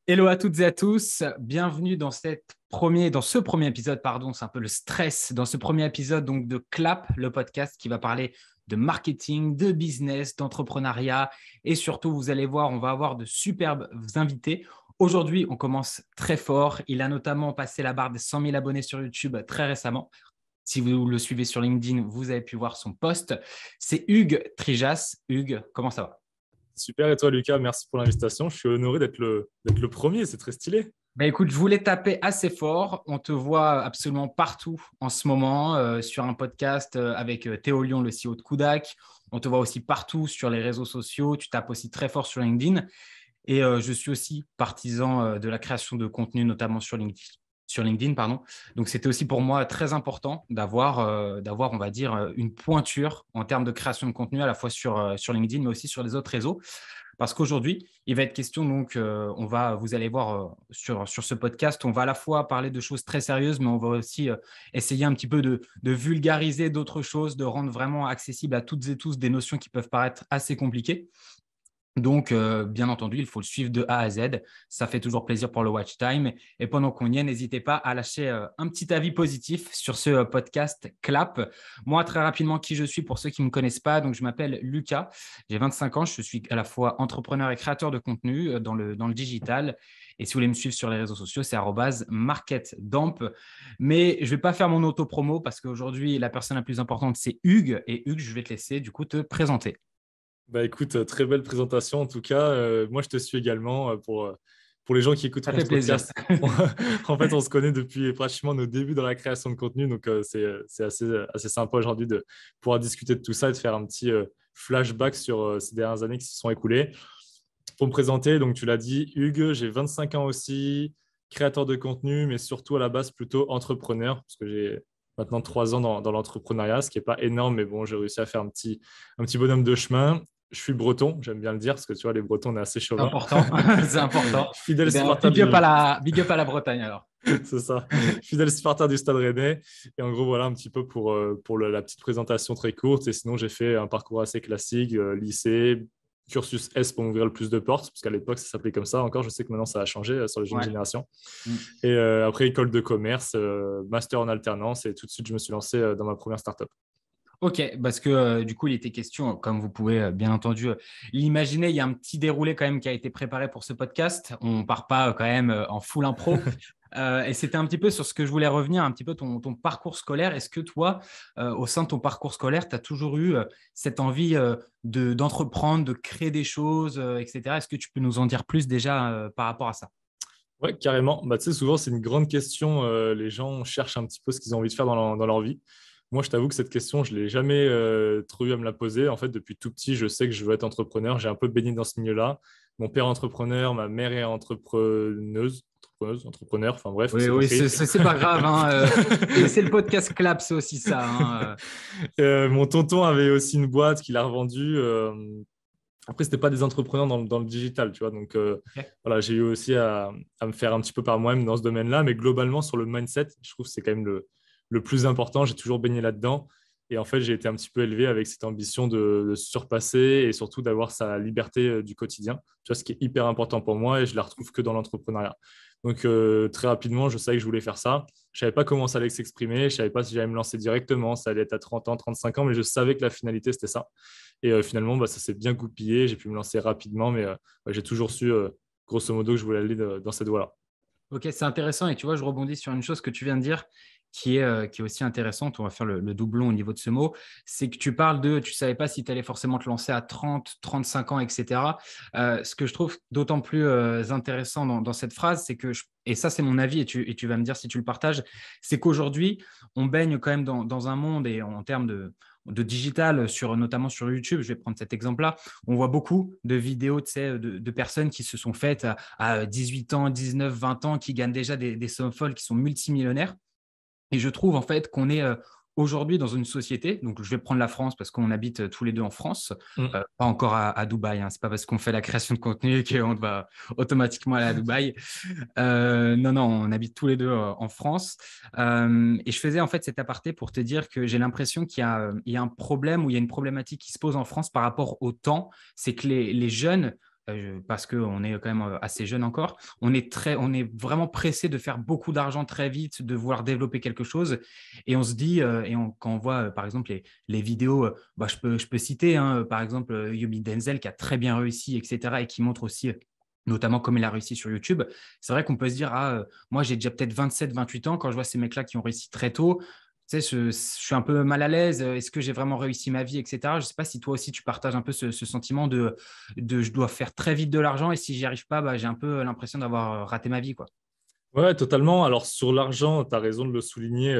Hello à toutes et à tous, bienvenue dans ce premier épisode, c'est un peu le stress, dans ce premier épisode donc de Clap, le podcast qui va parler de marketing, de business, d'entrepreneuriat et surtout, vous allez voir, on va avoir de superbes invités. Aujourd'hui, on commence très fort. Il a notamment passé la barre des 100 000 abonnés sur YouTube très récemment. Si vous le suivez sur LinkedIn, vous avez pu voir son post. C'est Hugues Trijas. Hugues, comment ça va? Super, et toi Lucas, merci pour l'invitation. Je suis honoré d'être le premier, c'est très stylé. Écoute, je voulais taper assez fort. On te voit absolument partout en ce moment sur un podcast avec Théo Lyon, le CEO de Kudak. On te voit aussi partout sur les réseaux sociaux. Tu tapes aussi très fort sur LinkedIn. Et je suis aussi partisan de la création de contenu, notamment sur LinkedIn, pardon. Donc, c'était aussi pour moi très important d'avoir, on va dire, une pointure en termes de création de contenu à la fois sur LinkedIn, mais aussi sur les autres réseaux. Parce qu'aujourd'hui, il va être question, donc, vous allez voir sur ce podcast, on va à la fois parler de choses très sérieuses, mais on va aussi essayer un petit peu de vulgariser d'autres choses, de rendre vraiment accessible à toutes et tous des notions qui peuvent paraître assez compliquées. Donc, bien entendu, il faut le suivre de A à Z. Ça fait toujours plaisir pour le watch time. Et pendant qu'on y est, n'hésitez pas à lâcher un petit avis positif sur ce podcast Clap. Moi, très rapidement, qui je suis pour ceux qui ne me connaissent pas. Donc, je m'appelle Lucas. J'ai 25 ans. Je suis à la fois entrepreneur et créateur de contenu dans le digital. Et si vous voulez me suivre sur les réseaux sociaux, c'est @marketdamp. Mais je ne vais pas faire mon auto-promo parce qu'aujourd'hui, la personne la plus importante, c'est Hugues. Et Hugues, je vais te laisser du coup te présenter. Bah écoute, très belle présentation en tout cas. Moi, je te suis également pour les gens qui Ça écouteront fait ce plaisir. podcast. En fait, on se connaît depuis pratiquement nos débuts dans la création de contenu, donc c'est assez sympa aujourd'hui de pouvoir discuter de tout ça et de faire un petit flashback sur ces dernières années qui se sont écoulées. Pour me présenter, donc tu l'as dit, Hugues, j'ai 25 ans aussi, créateur de contenu, mais surtout à la base plutôt entrepreneur, parce que j'ai maintenant 3 ans dans l'entrepreneuriat, ce qui n'est pas énorme, mais bon, j'ai réussi à faire un petit bonhomme de chemin. Je suis breton, j'aime bien le dire, parce que tu vois, les Bretons, on est assez C'est chauvin. important, c'est important. Fidèle Eh bien, supporter du... big up à la Bretagne alors. C'est ça, fidèle supporter du Stade Rennais. Et en gros, voilà un petit peu pour la petite présentation très courte. Et sinon, j'ai fait un parcours assez classique, lycée, cursus S pour m'ouvrir le plus de portes, parce qu'à l'époque, ça s'appelait comme ça. Encore, je sais que maintenant, ça a changé sur les jeunes Ouais. générations. Mm. Et après, école de commerce, master en alternance. Et tout de suite, je me suis lancé dans ma première startup. Ok, parce que du coup, il était question, comme vous pouvez bien entendu l'imaginer, il y a un petit déroulé quand même qui a été préparé pour ce podcast. On ne part pas quand même en full impro. Et c'était un petit peu sur ce que je voulais revenir, un petit peu ton parcours scolaire. Est-ce que toi, au sein de ton parcours scolaire, tu as toujours eu cette envie d'entreprendre, de créer des choses, etc. Est-ce que tu peux nous en dire plus déjà par rapport à ça? Ouais, carrément. Bah, tu sais, souvent, c'est une grande question. Les gens cherchent un petit peu ce qu'ils ont envie de faire dans leur vie. Moi, je t'avoue que cette question, je ne l'ai jamais trop eu à me la poser. En fait, depuis tout petit, je sais que je veux être entrepreneur. J'ai un peu baigné dans ce milieu-là. Mon père est entrepreneur, ma mère est entrepreneur. Enfin bref, on Oui, s'est oui, compris. c'est pas grave, hein, c'est le podcast Clap, c'est aussi ça, hein. Mon tonton avait aussi une boîte qu'il a revendue. Après, ce n'était pas des entrepreneurs dans le digital, tu vois. Donc, Ok. voilà, j'ai eu aussi à me faire un petit peu par moi-même dans ce domaine-là. Mais globalement, sur le mindset, je trouve que c'est quand même le plus important. J'ai toujours baigné là-dedans. Et en fait, j'ai été un petit peu élevé avec cette ambition de se surpasser et surtout d'avoir sa liberté du quotidien. Tu vois, ce qui est hyper important pour moi et je la retrouve que dans l'entrepreneuriat. Donc, très rapidement, je savais que je voulais faire ça. Je ne savais pas comment ça allait s'exprimer. Je ne savais pas si j'allais me lancer directement. Ça allait être à 30 ans, 35 ans, mais je savais que la finalité, c'était ça. Et finalement, bah, ça s'est bien goupillé. J'ai pu me lancer rapidement, mais ouais, j'ai toujours su, grosso modo, que je voulais aller dans cette voie-là. Ok, c'est intéressant. Et tu vois, je rebondis sur une chose que tu viens de dire qui est aussi intéressante. On va faire le doublon au niveau de ce mot. C'est que tu parles tu ne savais pas si tu allais forcément te lancer à 30, 35 ans, etc. Ce que je trouve d'autant plus intéressant dans cette phrase, c'est que, et ça, c'est mon avis, et tu vas me dire si tu le partages, c'est qu'aujourd'hui, on baigne quand même dans un monde et en termes de digital, notamment sur YouTube, je vais prendre cet exemple-là, on voit beaucoup de vidéos tu sais, de personnes qui se sont faites à 18 ans, 19, 20 ans, qui gagnent déjà des sommes folles, qui sont multimillionnaires. Et je trouve en fait qu'on est aujourd'hui dans une société, donc je vais prendre la France parce qu'on habite tous les deux en France, Mm. pas encore à Dubaï, hein. C'est pas parce qu'on fait la création de contenu qu'on va automatiquement aller à Dubaï. Non, non, on habite tous les deux en France. Et je faisais en fait cet aparté pour te dire que j'ai l'impression qu'il y a un problème ou il y a une problématique qui se pose en France par rapport au temps, c'est que les jeunes parce qu'on est quand même assez jeune encore, on est vraiment pressé de faire beaucoup d'argent très vite, de vouloir développer quelque chose. Et on se dit, quand on voit par exemple les vidéos, je peux citer par exemple Yomi Denzel qui a très bien réussi, etc. et qui montre aussi notamment comme il a réussi sur YouTube. C'est vrai qu'on peut se dire, moi j'ai déjà peut-être 27, 28 ans, quand je vois ces mecs-là qui ont réussi très tôt, tu sais, je suis un peu mal à l'aise. Est-ce que j'ai vraiment réussi ma vie, etc. Je ne sais pas si toi aussi tu partages un peu ce sentiment de je dois faire très vite de l'argent et si j'y arrive pas, j'ai un peu l'impression d'avoir raté ma vie, quoi. Ouais, totalement. Alors, sur l'argent, tu as raison de le souligner.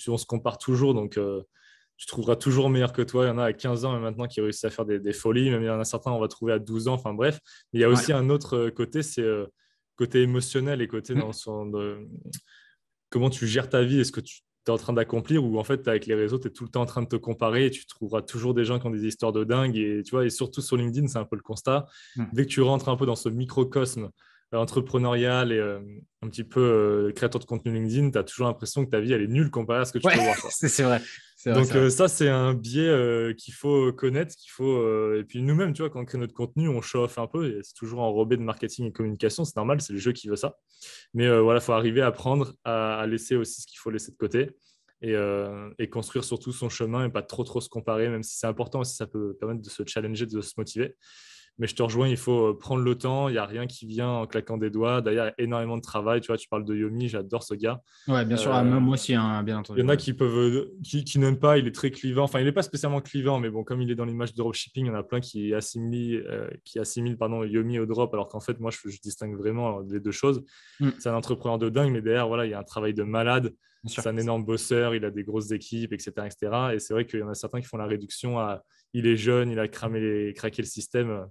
On se compare toujours, donc tu trouveras toujours meilleur que toi. Il y en a à 15 ans et maintenant qui réussissent à faire des folies. Même il y en a certains, on va trouver à 12 ans. Enfin, bref. Mais il y a Ouais. aussi un autre côté, c'est côté émotionnel et côté Mm. comment tu gères ta vie et ce que tu es en train d'accomplir. Ou en fait, avec les réseaux, tu es tout le temps en train de te comparer et tu trouveras toujours des gens qui ont des histoires de dingue. Et tu vois, et surtout sur LinkedIn, c'est un peu le constat. Mm. Dès que tu rentres un peu dans ce microcosme entrepreneurial et un petit peu créateur de contenu LinkedIn, tu as toujours l'impression que ta vie, elle est nulle comparée à ce que tu Ouais, peux voir, quoi. c'est vrai. C'est vrai, Donc c'est vrai. ça, c'est un biais qu'il faut connaître, et puis nous-mêmes, tu vois, quand on crée notre contenu, on chauffe un peu, et c'est toujours enrobé de marketing et communication, c'est normal, c'est le jeu qui veut ça. Mais voilà, il faut arriver à apprendre à laisser aussi ce qu'il faut laisser de côté et construire surtout son chemin et pas trop se comparer, même si c'est important aussi, ça peut permettre de se challenger, de se motiver. Mais je te rejoins, il faut prendre le temps. Il n'y a rien qui vient en claquant des doigts. D'ailleurs, il y a énormément de travail. Tu vois, tu parles de Yomi, j'adore ce gars. Ouais, bien sûr. Euh, Moi aussi, bien il entendu. y en a Ouais. qui peuvent, qui n'aiment pas. Il est très clivant. Enfin, il n'est pas spécialement clivant, mais bon, comme il est dans l'image de dropshipping, il y en a plein qui assimilent pardon, Yomi au drop, alors qu'en fait, moi, je distingue vraiment les deux choses. Mm. C'est un entrepreneur de dingue, mais derrière, voilà, il y a un travail de malade. Bien sûr. C'est un énorme bosseur. Il a des grosses équipes, etc., etc. Et c'est vrai qu'il y en a certains qui font la réduction à il est jeune, il a craqué le système.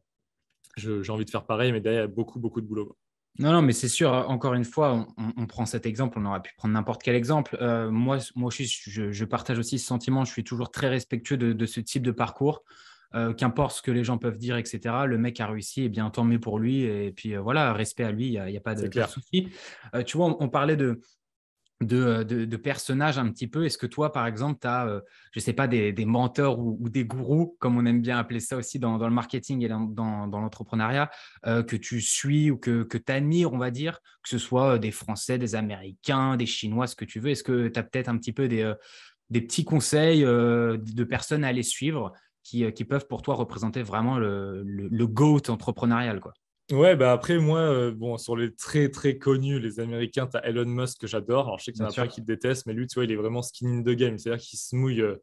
J'ai envie de faire pareil, mais derrière, il y a beaucoup de boulot, quoi. Non, non, mais c'est sûr, encore une fois, on prend cet exemple, on aurait pu prendre n'importe quel exemple. Moi aussi, je partage aussi ce sentiment, je suis toujours très respectueux de ce type de parcours. Qu'importe ce que les gens peuvent dire, etc. Le mec a réussi, et bien tant mieux pour lui. Et puis voilà, respect à lui, il y a C'est pas de clair. souci. Tu vois, on parlait de personnages un petit peu. Est-ce que toi, par exemple, tu as, je ne sais pas, des mentors ou des gourous, comme on aime bien appeler ça aussi dans le marketing et dans l'entrepreneuriat, que tu suis ou que tu admires, on va dire, que ce soit des Français, des Américains, des Chinois, ce que tu veux. Est-ce que tu as peut-être un petit peu des petits conseils de personnes à aller suivre qui peuvent pour toi représenter vraiment le GOAT entrepreneurial, quoi? Ouais, bah après, moi, bon, sur les très connus, les Américains, tu as Elon Musk que j'adore. Alors, je sais qu'il y Bien en a plein sûr. qui le détestent, mais lui, tu vois, il est vraiment skin in the game. C'est-à-dire qu'il se mouille Ouais.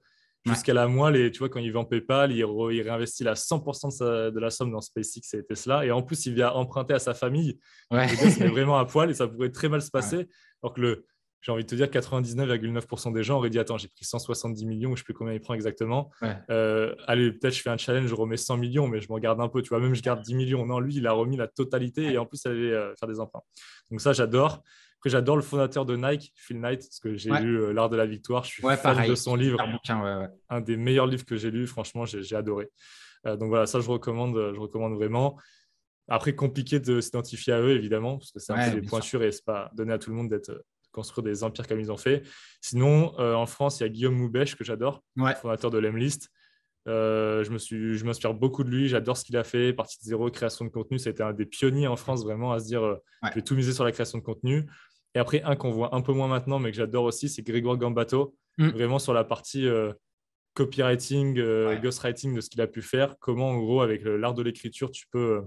jusqu'à la moelle. Et tu vois, quand il vend PayPal, il réinvestit la 100% de la somme dans SpaceX et Tesla. Et en plus, il vient emprunter à sa famille. Donc, Ouais. le gars se met vraiment à poil et ça pourrait très mal se Ouais. passer. Alors que j'ai envie de te dire, 99,9% des gens auraient dit, attends, j'ai pris 170 millions, je sais plus combien il prend exactement. Ouais. Allez, peut-être je fais un challenge, je remets 100 millions, mais je m'en garde un peu. Tu vois, même je garde 10 millions. Non, lui, il a remis la totalité et en plus, il allait faire des emprunts. Donc ça, j'adore. Après, j'adore le fondateur de Nike, Phil Knight, parce que j'ai Ouais. lu L'Art de la Victoire. Je suis Ouais, fan de pareil. son livre, Super bouquin, ouais, ouais. un des meilleurs livres que j'ai lu. Franchement, j'ai adoré. Donc voilà, ça, je recommande vraiment. Après, compliqué de s'identifier à eux, évidemment, parce que c'est un peu Ouais, des bien sûr. pointures et c'est pas donné à tout le monde de construire des empires comme ils ont fait. Sinon, en France, il y a Guillaume Moubèche que j'adore, Ouais, fondateur de l'Emlist. Je m'inspire beaucoup de lui, j'adore ce qu'il a fait, partie de zéro, création de contenu, ça a été un des pionniers en France vraiment à se dire ouais. je vais tout miser sur la création de contenu. Et après, un qu'on voit un peu moins maintenant, mais que j'adore aussi, c'est Grégoire Gambato, Mm. vraiment sur la partie copywriting, Ouais, ghostwriting de ce qu'il a pu faire, comment en gros avec l'art de l'écriture, tu peux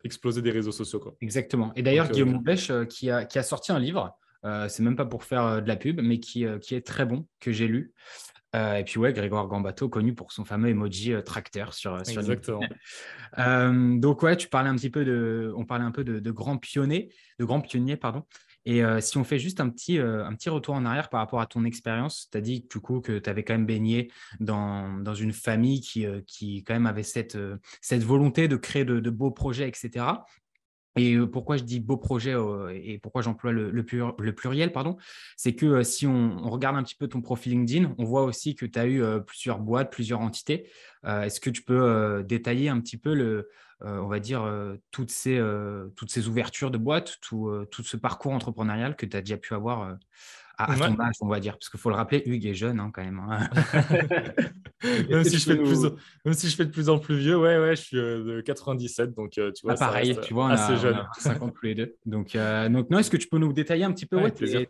exploser des réseaux sociaux, quoi. exactement. Et d'ailleurs, Donc, Guillaume Houbèche, qui a sorti un livre, c'est même pas pour faire de la pub, mais qui est très bon, que j'ai lu. Et puis, ouais, Grégoire Gambato, connu pour son fameux emoji tracteur sur LinkedIn. exactement. Donc, ouais, on parlait un peu de grands pionniers, pardon. Et si on fait juste un petit retour en arrière par rapport à ton expérience, tu as dit du coup que tu avais quand même baigné dans une famille qui quand même avait cette volonté de créer de beaux projets, etc. Et pourquoi je dis beau projet et pourquoi j'emploie le pluriel, pardon, c'est que si on regarde un petit peu ton profil LinkedIn, on voit aussi que tu as eu plusieurs boîtes, plusieurs entités. Est-ce que tu peux détailler un petit peu on va dire, toutes ces ouvertures de boîtes, tout ce parcours entrepreneurial que tu as déjà pu avoir à ton Ouais. âge, on va dire. Parce qu'il faut le rappeler, Hugues est jeune quand même. Est-ce Même que si tu je peux fais de plus nous... en, même si je fais de plus en plus vieux, ouais, je suis de 97, donc tu Ah, vois, ça reste pareil, tu vois, assez on a jeune. 25 ans tous les deux. Donc non, est-ce que tu peux nous détailler un petit peu Ouais, avec plaisir.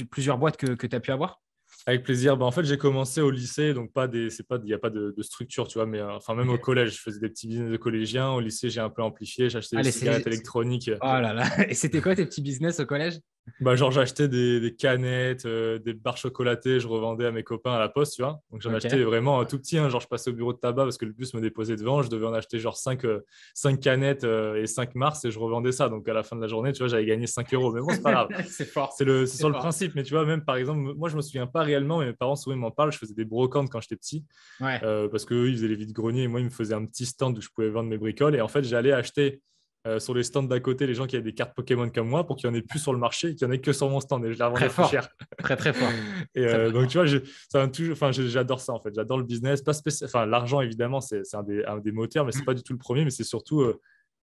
plusieurs boîtes que tu as pu avoir? Avec plaisir. En fait, j'ai commencé au lycée, donc il n'y a pas de structure, tu vois, mais enfin, même Ok. au collège, je faisais des petits business de collégiens. Au lycée, j'ai un peu amplifié, j'achetais des Allez, cigarettes électroniques. oh là là. Et c'était quoi tes petits business au collège? Genre, j'achetais des canettes, des barres chocolatées, je revendais à mes copains à la poste, tu vois. Donc, j'en Ok. achetais vraiment tout petit, hein. Genre, je passais au bureau de tabac parce que le bus me déposait devant. Je devais en acheter genre 5 canettes et 5 Mars et je revendais ça. Donc, à la fin de la journée, tu vois, j'avais gagné 5 euros. Mais bon, c'est pas grave. C'est fort. C'est C'est sur le fort. principe. Mais tu vois, même par exemple, moi, je me souviens pas réellement, mais mes parents souvent ils m'en parlent. Je faisais des brocantes quand j'étais petit Ouais. parce qu'eux, ils faisaient les vides-greniers et moi, ils me faisaient un petit stand où je pouvais vendre mes bricoles. Et en fait, j'allais acheter sur les stands d'à côté les gens qui avaient des cartes Pokémon comme moi pour qu'il n'y en ait plus sur le marché et qu'il n'y en ait que sur mon stand et je les revendais Très plus fort. cher. Très, très fort. Et Très, très donc, tu fort. vois, j'adore ça en fait. J'adore le business. Pas enfin, l'argent, évidemment, c'est un des moteurs, mais c'est pas Mm. du tout le premier. Mais c'est surtout,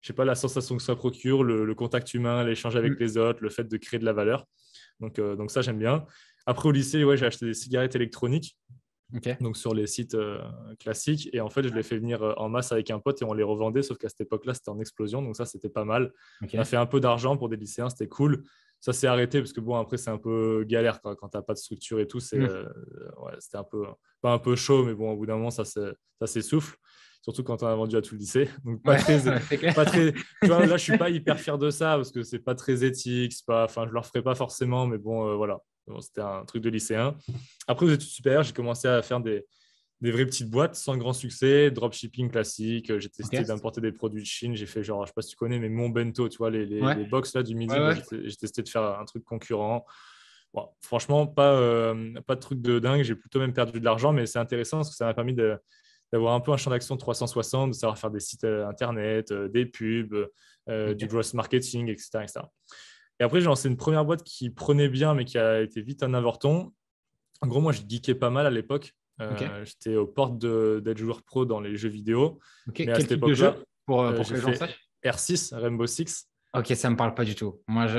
je sais pas, la sensation que ça procure, le contact humain, l'échange avec Mm. les autres, le fait de créer de la valeur. Donc ça, j'aime bien. Après, au lycée, ouais, j'ai acheté des cigarettes électroniques Ok. donc sur les sites classiques. Et en fait, je les fais venir en masse avec un pote et on les revendait, sauf qu'à cette époque-là, c'était en explosion. Donc ça, c'était pas mal. On a Ok. fait un peu d'argent pour des lycéens, c'était cool. Ça s'est arrêté parce que bon, après, c'est un peu galère quand tu n'as pas de structure et tout. Mm. Ouais, c'était un peu, pas un peu chaud, mais bon, au bout d'un moment, ça s'essouffle. Surtout quand on a vendu à tout le lycée. Donc, Ouais, ouais, c'est clair. pas très. Tu vois, là, je suis pas hyper fier de ça parce que c'est pas très éthique. Enfin, je leur ferai pas forcément, mais bon, voilà. Bon, c'était un truc de lycéen. Après, aux études supérieures, j'ai commencé à faire des vraies petites boîtes sans grand succès, dropshipping classique. J'ai Ok. testé d'importer des produits de Chine. J'ai fait genre, je sais pas si tu connais, mais mon bento, tu vois, Ouais. les box là du Ouais, midi, bah, ouais. j'ai testé de faire un truc concurrent. Bon, franchement, pas de truc de dingue. J'ai plutôt même perdu de l'argent, mais c'est intéressant parce que ça m'a permis d'avoir un peu un champ d'action 360, de savoir faire des sites internet, des pubs, du Ok. gross marketing, etc., etc. Et après, j'ai lancé une première boîte qui prenait bien, mais qui a été vite un avorton. En gros, moi, je geekais pas mal à l'époque. Ok. J'étais aux portes d'être joueur pro dans les jeux vidéo. Ok. Mais à Quel cette type de époque-là, jeu pour que j'ai les gens fait sachent? R6, Rainbow Six. Ok, ça me parle pas du tout. Moi, tu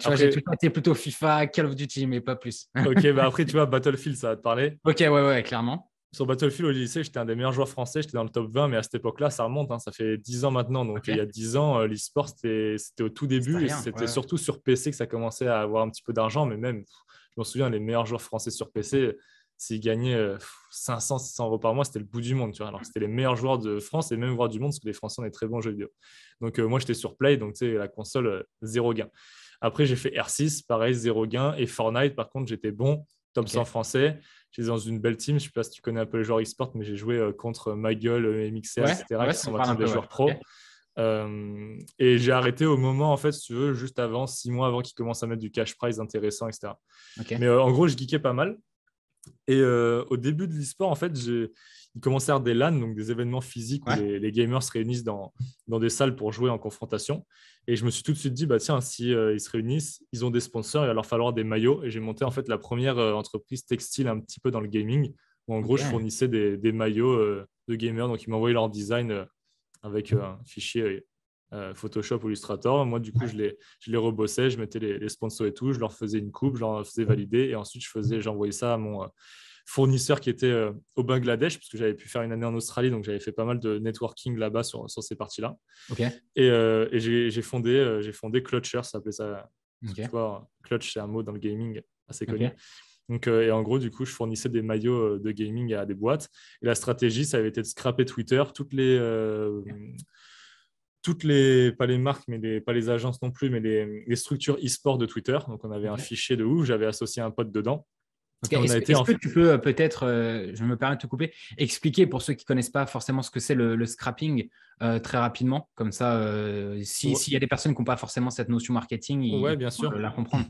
vois, j'ai tout Après, été plutôt FIFA, Call of Duty, mais pas plus. ok, bah après, tu vois, Battlefield, ça va te parler. Ok, ouais, ouais, clairement. Sur Battlefield au lycée, j'étais un des meilleurs joueurs français, j'étais dans le top 20, mais à cette époque-là, ça remonte, hein, ça fait 10 ans maintenant. Donc, il y a Ok. 10 ans, l'e-sport, c'était au tout C'était début et rien. c'était Ouais, ouais. surtout sur PC que ça commençait à avoir un petit peu d'argent. Mais même, je m'en souviens, les meilleurs joueurs français sur PC, s'ils gagnaient 500, 600 euros par mois, c'était le bout du monde. Tu vois. Alors que c'était les meilleurs joueurs de France et même joueurs du monde, parce que les Français ont des très bons jeux vidéo. Donc, moi, j'étais sur Play, donc tu sais, la console, zéro gain. Après, j'ai fait R6, pareil, zéro gain. Et Fortnite, par contre, j'étais bon, top Ok. 100 français. J'étais dans une belle team. Je ne sais pas si tu connais un peu les joueurs e-sport, mais j'ai joué contre MyGull, MXR, Ouais, etc., ouais, qui ça sont me parle un maintenant des peu, ouais. joueurs Ok. pro. Et j'ai arrêté au moment, en fait, si tu veux, juste avant, 6 mois avant qu'ils commencent à mettre du cash prize intéressant, etc. Mais Ok. en gros, je geekais pas mal. Et au début de l'e-sport, en fait, ils commençaient à faire des LAN, donc des événements physiques où Ouais. les gamers se réunissent dans des salles pour jouer en confrontation. Et je me suis tout de suite dit, bah tiens, si ils se réunissent, ils ont des sponsors, il va leur falloir des maillots. Et j'ai monté en fait la première entreprise textile un petit peu dans le gaming, où en gros, je Ok. fournissais des maillots de gamers. Donc, ils m'envoyaient leur design avec un fichier Photoshop ou Illustrator. Moi, du coup, Ouais. je les rebossais, je mettais les sponsors et tout, je leur faisais une coupe, je leur faisais valider. Et ensuite, j'envoyais ça à mon fournisseur qui était au Bangladesh, parce que j'avais pu faire une année en Australie, donc j'avais fait pas mal de networking là-bas sur ces parties-là. Ok. Et j'ai fondé Clutcher, ça s'appelait ça. Parce que tu Ok. vois, Clutch, c'est un mot dans le gaming assez connu. Ok. Donc, et en gros, du coup, je fournissais des maillots de gaming à des boîtes. Et la stratégie, ça avait été de scraper Twitter, pas les marques, pas les agences non plus, mais les structures e-sport de Twitter. Donc, on avait un Ok. fichier de ouf, j'avais associé un pote dedans. Ok. Et on a été Est-ce en que tu peux peut-être, je me permets de te couper, expliquer pour ceux qui ne connaissent pas forcément ce que c'est le scrapping très rapidement, comme ça, s'il y a des personnes qui n'ont pas forcément cette notion marketing, Ouais, ils bien pourront sûr. la comprendre.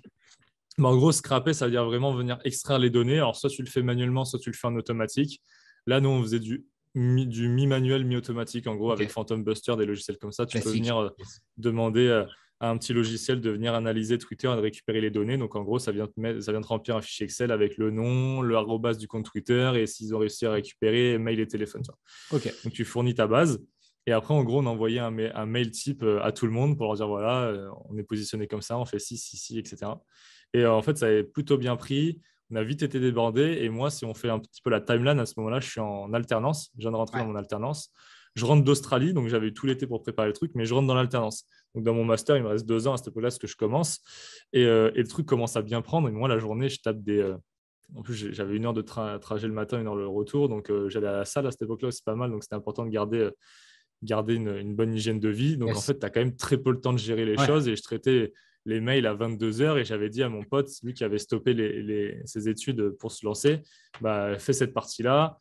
Mais en gros, scraper, ça veut dire vraiment venir extraire les données. Alors, soit tu le fais manuellement, soit tu le fais en automatique. Là, nous, on faisait du mi-manuel, mi-automatique. En gros, Ok. avec Phantom Buster, des logiciels comme ça, tu peux Classique. venir demander à un petit logiciel de venir analyser Twitter et de récupérer les données. Donc, en gros, ça vient te remplir un fichier Excel avec le nom, le arrobas du compte Twitter et s'ils ont réussi à récupérer mail et téléphone. Tu vois. Ok. Donc, tu fournis ta base. Et après, en gros, on envoyait un mail type à tout le monde pour leur dire, voilà, on est positionné comme ça, on fait ci, ci, ci, etc. Et en fait, ça avait plutôt bien pris. On a vite été débordé. Et moi, si on fait un petit peu la timeline, à ce moment-là, je suis en alternance. Je viens de rentrer dans Ouais. mon alternance. Je rentre d'Australie, donc j'avais eu tout l'été pour préparer le truc, mais je rentre dans l'alternance. Donc dans mon master, il me reste 2 ans à cette époque-là, ce que je commence. Et le truc commence à bien prendre. Et moi, la journée, je tape en plus, j'avais 1 heure de trajet le matin, 1 heure le retour. Donc j'allais à la salle à cette époque-là, c'est pas mal. Donc c'était important de garder une bonne hygiène de vie. Donc, en Yes. fait, tu as quand même très peu le temps de gérer les Ouais. choses. Et je traitais les mails à 22 heures et j'avais dit à mon pote, lui qui avait stoppé ses études pour se lancer, bah, fais cette partie-là.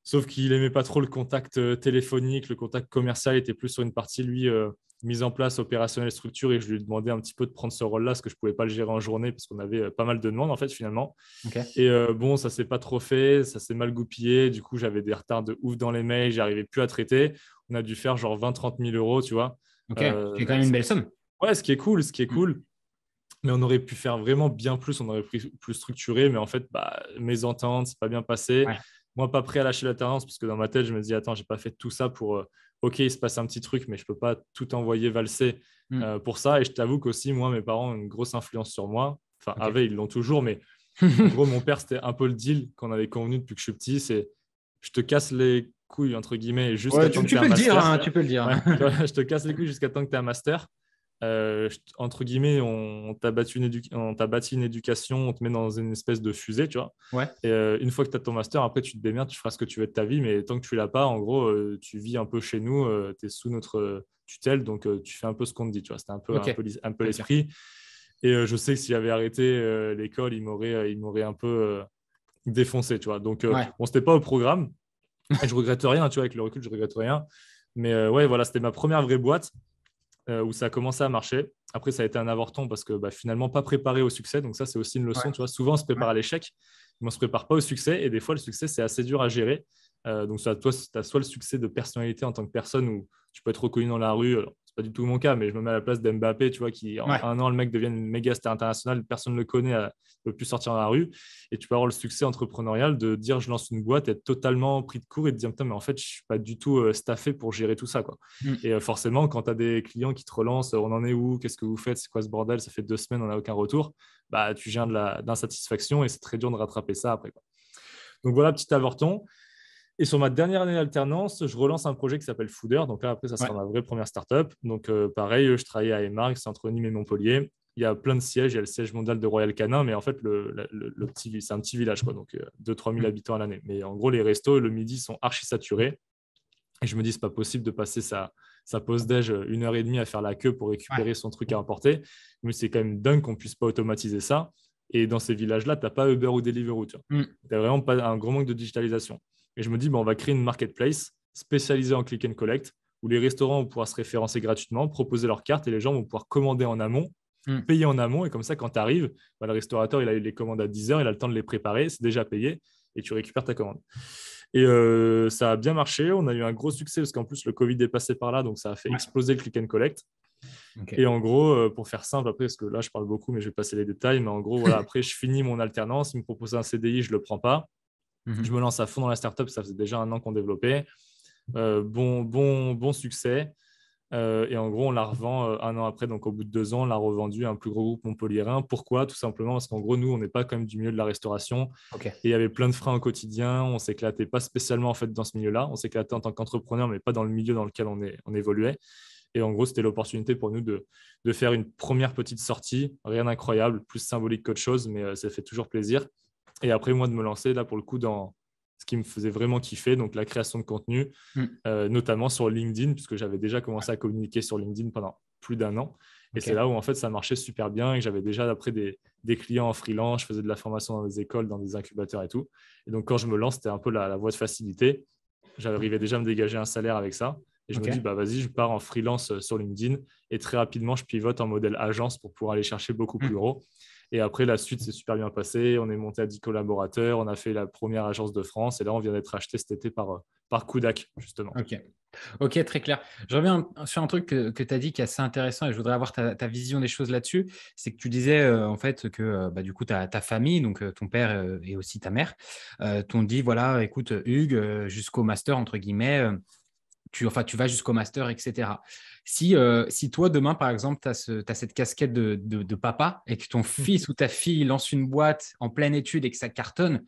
Sauf qu'il n'aimait pas trop le contact téléphonique, le contact commercial était plus sur une partie, lui, mise en place, opérationnelle, structure. Et je lui ai demandé un petit peu de prendre ce rôle-là, parce que je ne pouvais pas le gérer en journée, parce qu'on avait pas mal de demandes, en fait, finalement. OK. Et bon, ça s'est pas trop fait, ça s'est mal goupillé. Du coup, j'avais des retards de ouf dans les mails, j'arrivais plus à traiter. On a dû faire genre 20 000 à 30 000 euros, tu vois. OK. Euh, C'est quand même une belle somme. ouais, ce qui est cool, ce qui est Mm. cool. Mais on aurait pu faire vraiment bien plus, on aurait pu plus structuré. Mais en fait, bah, mésentente, c'est pas bien passé. Ouais. Moi, pas prêt à lâcher l'alternance, parce que dans ma tête, je me dis, attends, j'ai pas fait tout ça pour. Ok, il se passe un petit truc, mais je peux pas tout envoyer valser Mm. pour ça. Et je t'avoue qu'aussi, moi, mes parents ont une grosse influence sur moi. Enfin, OK. avaient, ils l'ont toujours, mais en gros, mon père, c'était un peu le deal qu'on avait convenu depuis que je suis petit, c'est je te casse les couilles, entre guillemets, jusqu'à Ouais, temps que tu tu aies un peux le dire, master. hein, tu peux le dire. Ouais, tu vois, je te casse les couilles jusqu'à temps que tu aies un master. Entre guillemets, on t'a bâti une éducation, on te met dans une espèce de fusée, tu vois. Ouais. Et une fois que tu as ton master, après, tu te démerdes, tu feras ce que tu veux de ta vie, mais tant que tu l'as pas, en gros, tu vis un peu chez nous, tu es sous notre tutelle, donc tu fais un peu ce qu'on te dit, tu vois. C'était OK. un peu Très clair. l'esprit. Et je sais que si j'avais arrêté l'école, il m'aurait un peu défoncé, tu vois. Donc, Ouais. bon, c'était pas au programme. Et je regrette rien, tu vois, avec le recul, je regrette rien. Mais ouais, voilà, c'était ma première vraie boîte où ça a commencé à marcher. Après, ça a été un avorton parce que bah, finalement, pas préparé au succès. Donc ça, c'est aussi une Ouais. leçon, tu vois. Souvent, on se Ouais. prépare à l'échec, mais on ne se prépare pas au succès. Et des fois, le succès, c'est assez dur à gérer. Donc, toi, tu as soit le succès de personnalité en tant que personne où tu peux être reconnu dans la rue. Alors, c'est pas du tout mon cas, mais je me mets à la place d'Mbappé, tu vois, qui en Ouais. 1 an, le mec devient une méga star internationale, personne ne le connaît, ne peut plus sortir dans la rue. Et tu peux avoir le succès entrepreneurial de dire je lance une boîte, être totalement pris de court et te dire putain, mais en fait, je suis pas du tout staffé pour gérer tout ça, quoi. Mm. Et forcément, quand tu as des clients qui te relancent, on en est où? Qu'est-ce que vous faites? C'est quoi ce bordel? Ça fait 2 semaines, on n'a aucun retour. Bah, tu viens de l'insatisfaction et c'est très dur de rattraper ça après, quoi. Donc voilà, petit avorton. Et sur ma dernière année d'alternance, je relance un projet qui s'appelle Fooder. Donc là, après, ça Ouais. sera ma vraie première startup. Donc pareil, je travaillais à Emarg, c'est entre Nîmes et Montpellier. Il y a plein de sièges. Il y a le siège mondial de Royal Canin, mais en fait, c'est un petit village, quoi. Donc 2 000 à 3 000 Mm. habitants à l'année. Mais en gros, les restos le midi sont archi saturés. Et je me dis, c'est pas possible de passer sa pause déj 1 heure et demie à faire la queue pour Ouais. récupérer son truc à emporter. Mais c'est quand même dingue qu'on puisse pas automatiser ça. Et dans ces villages-là, tu n'as pas Uber ou Deliveroo. Tu Mm. n'as vraiment pas un gros manque de digitalisation. Et je me dis, on va créer une marketplace spécialisée en click and collect où les restaurants vont pouvoir se référencer gratuitement, proposer leur carte et les gens vont pouvoir commander en amont, Mm. payer en amont. Et comme ça, quand tu arrives, le restaurateur, il a eu les commandes à 10 heures, il a le temps de les préparer, c'est déjà payé et tu récupères ta commande. Et ça a bien marché. On a eu un gros succès parce qu'en plus, le Covid est passé par là, donc ça a fait Ouais. exploser le click and collect. OK. Et en gros, pour faire simple, après, parce que là, je parle beaucoup, mais je vais passer les détails. Mais en gros, voilà, après, je finis mon alternance. Il me propose un CDI, je ne le prends pas. Je Mhm. me lance à fond dans la startup. Ça faisait déjà 1 an qu'on développait. Bon succès. Et en gros, on la revend 1 an après. Donc, au bout de 2 ans, on l'a revendu à un plus gros groupe montpelliérain. Pourquoi? Tout simplement parce qu'en gros, nous, on n'est pas quand même du milieu de la restauration. OK. Et il y avait plein de freins au quotidien. On s'éclatait pas spécialement en fait dans ce milieu-là. On s'éclatait en tant qu'entrepreneur, mais pas dans le milieu dans lequel on évoluait. Et en gros, c'était l'opportunité pour nous de faire une première petite sortie. Rien d'incroyable, plus symbolique qu'autre chose, mais ça fait toujours plaisir. Et après, moi, de me lancer là pour le coup dans ce qui me faisait vraiment kiffer, donc la création de contenu, Mm. notamment sur LinkedIn, puisque j'avais déjà commencé à communiquer sur LinkedIn pendant plus d'1 an. Et c'est OK. là où en fait ça marchait super bien et que j'avais déjà après des clients en freelance, je faisais de la formation dans des écoles, dans des incubateurs et tout. Et donc quand je me lance, c'était un peu la voie de facilité. J'arrivais déjà à me dégager un salaire avec ça. Et je me dis, OK. bah vas-y, je pars en freelance sur LinkedIn et très rapidement, je pivote en modèle agence pour pouvoir aller chercher beaucoup plus Mm. gros. Et après, la suite s'est super bien passée. On est monté à 10 collaborateurs. On a fait la première agence de France. Et là, on vient d'être acheté cet été par Kudak, justement. OK. OK, très clair. Je reviens sur un truc que tu as dit qui est assez intéressant et je voudrais avoir ta vision des choses là-dessus. C'est que tu disais en fait que bah, du coup, ta famille, donc ton père et aussi ta mère, t'ont dit, voilà, écoute, Hugues, jusqu'au master, entre guillemets, tu vas jusqu'au master, etc. Si toi, demain, par exemple, tu as cette casquette de papa et que ton fils ou ta fille lance une boîte en pleine étude et que ça cartonne,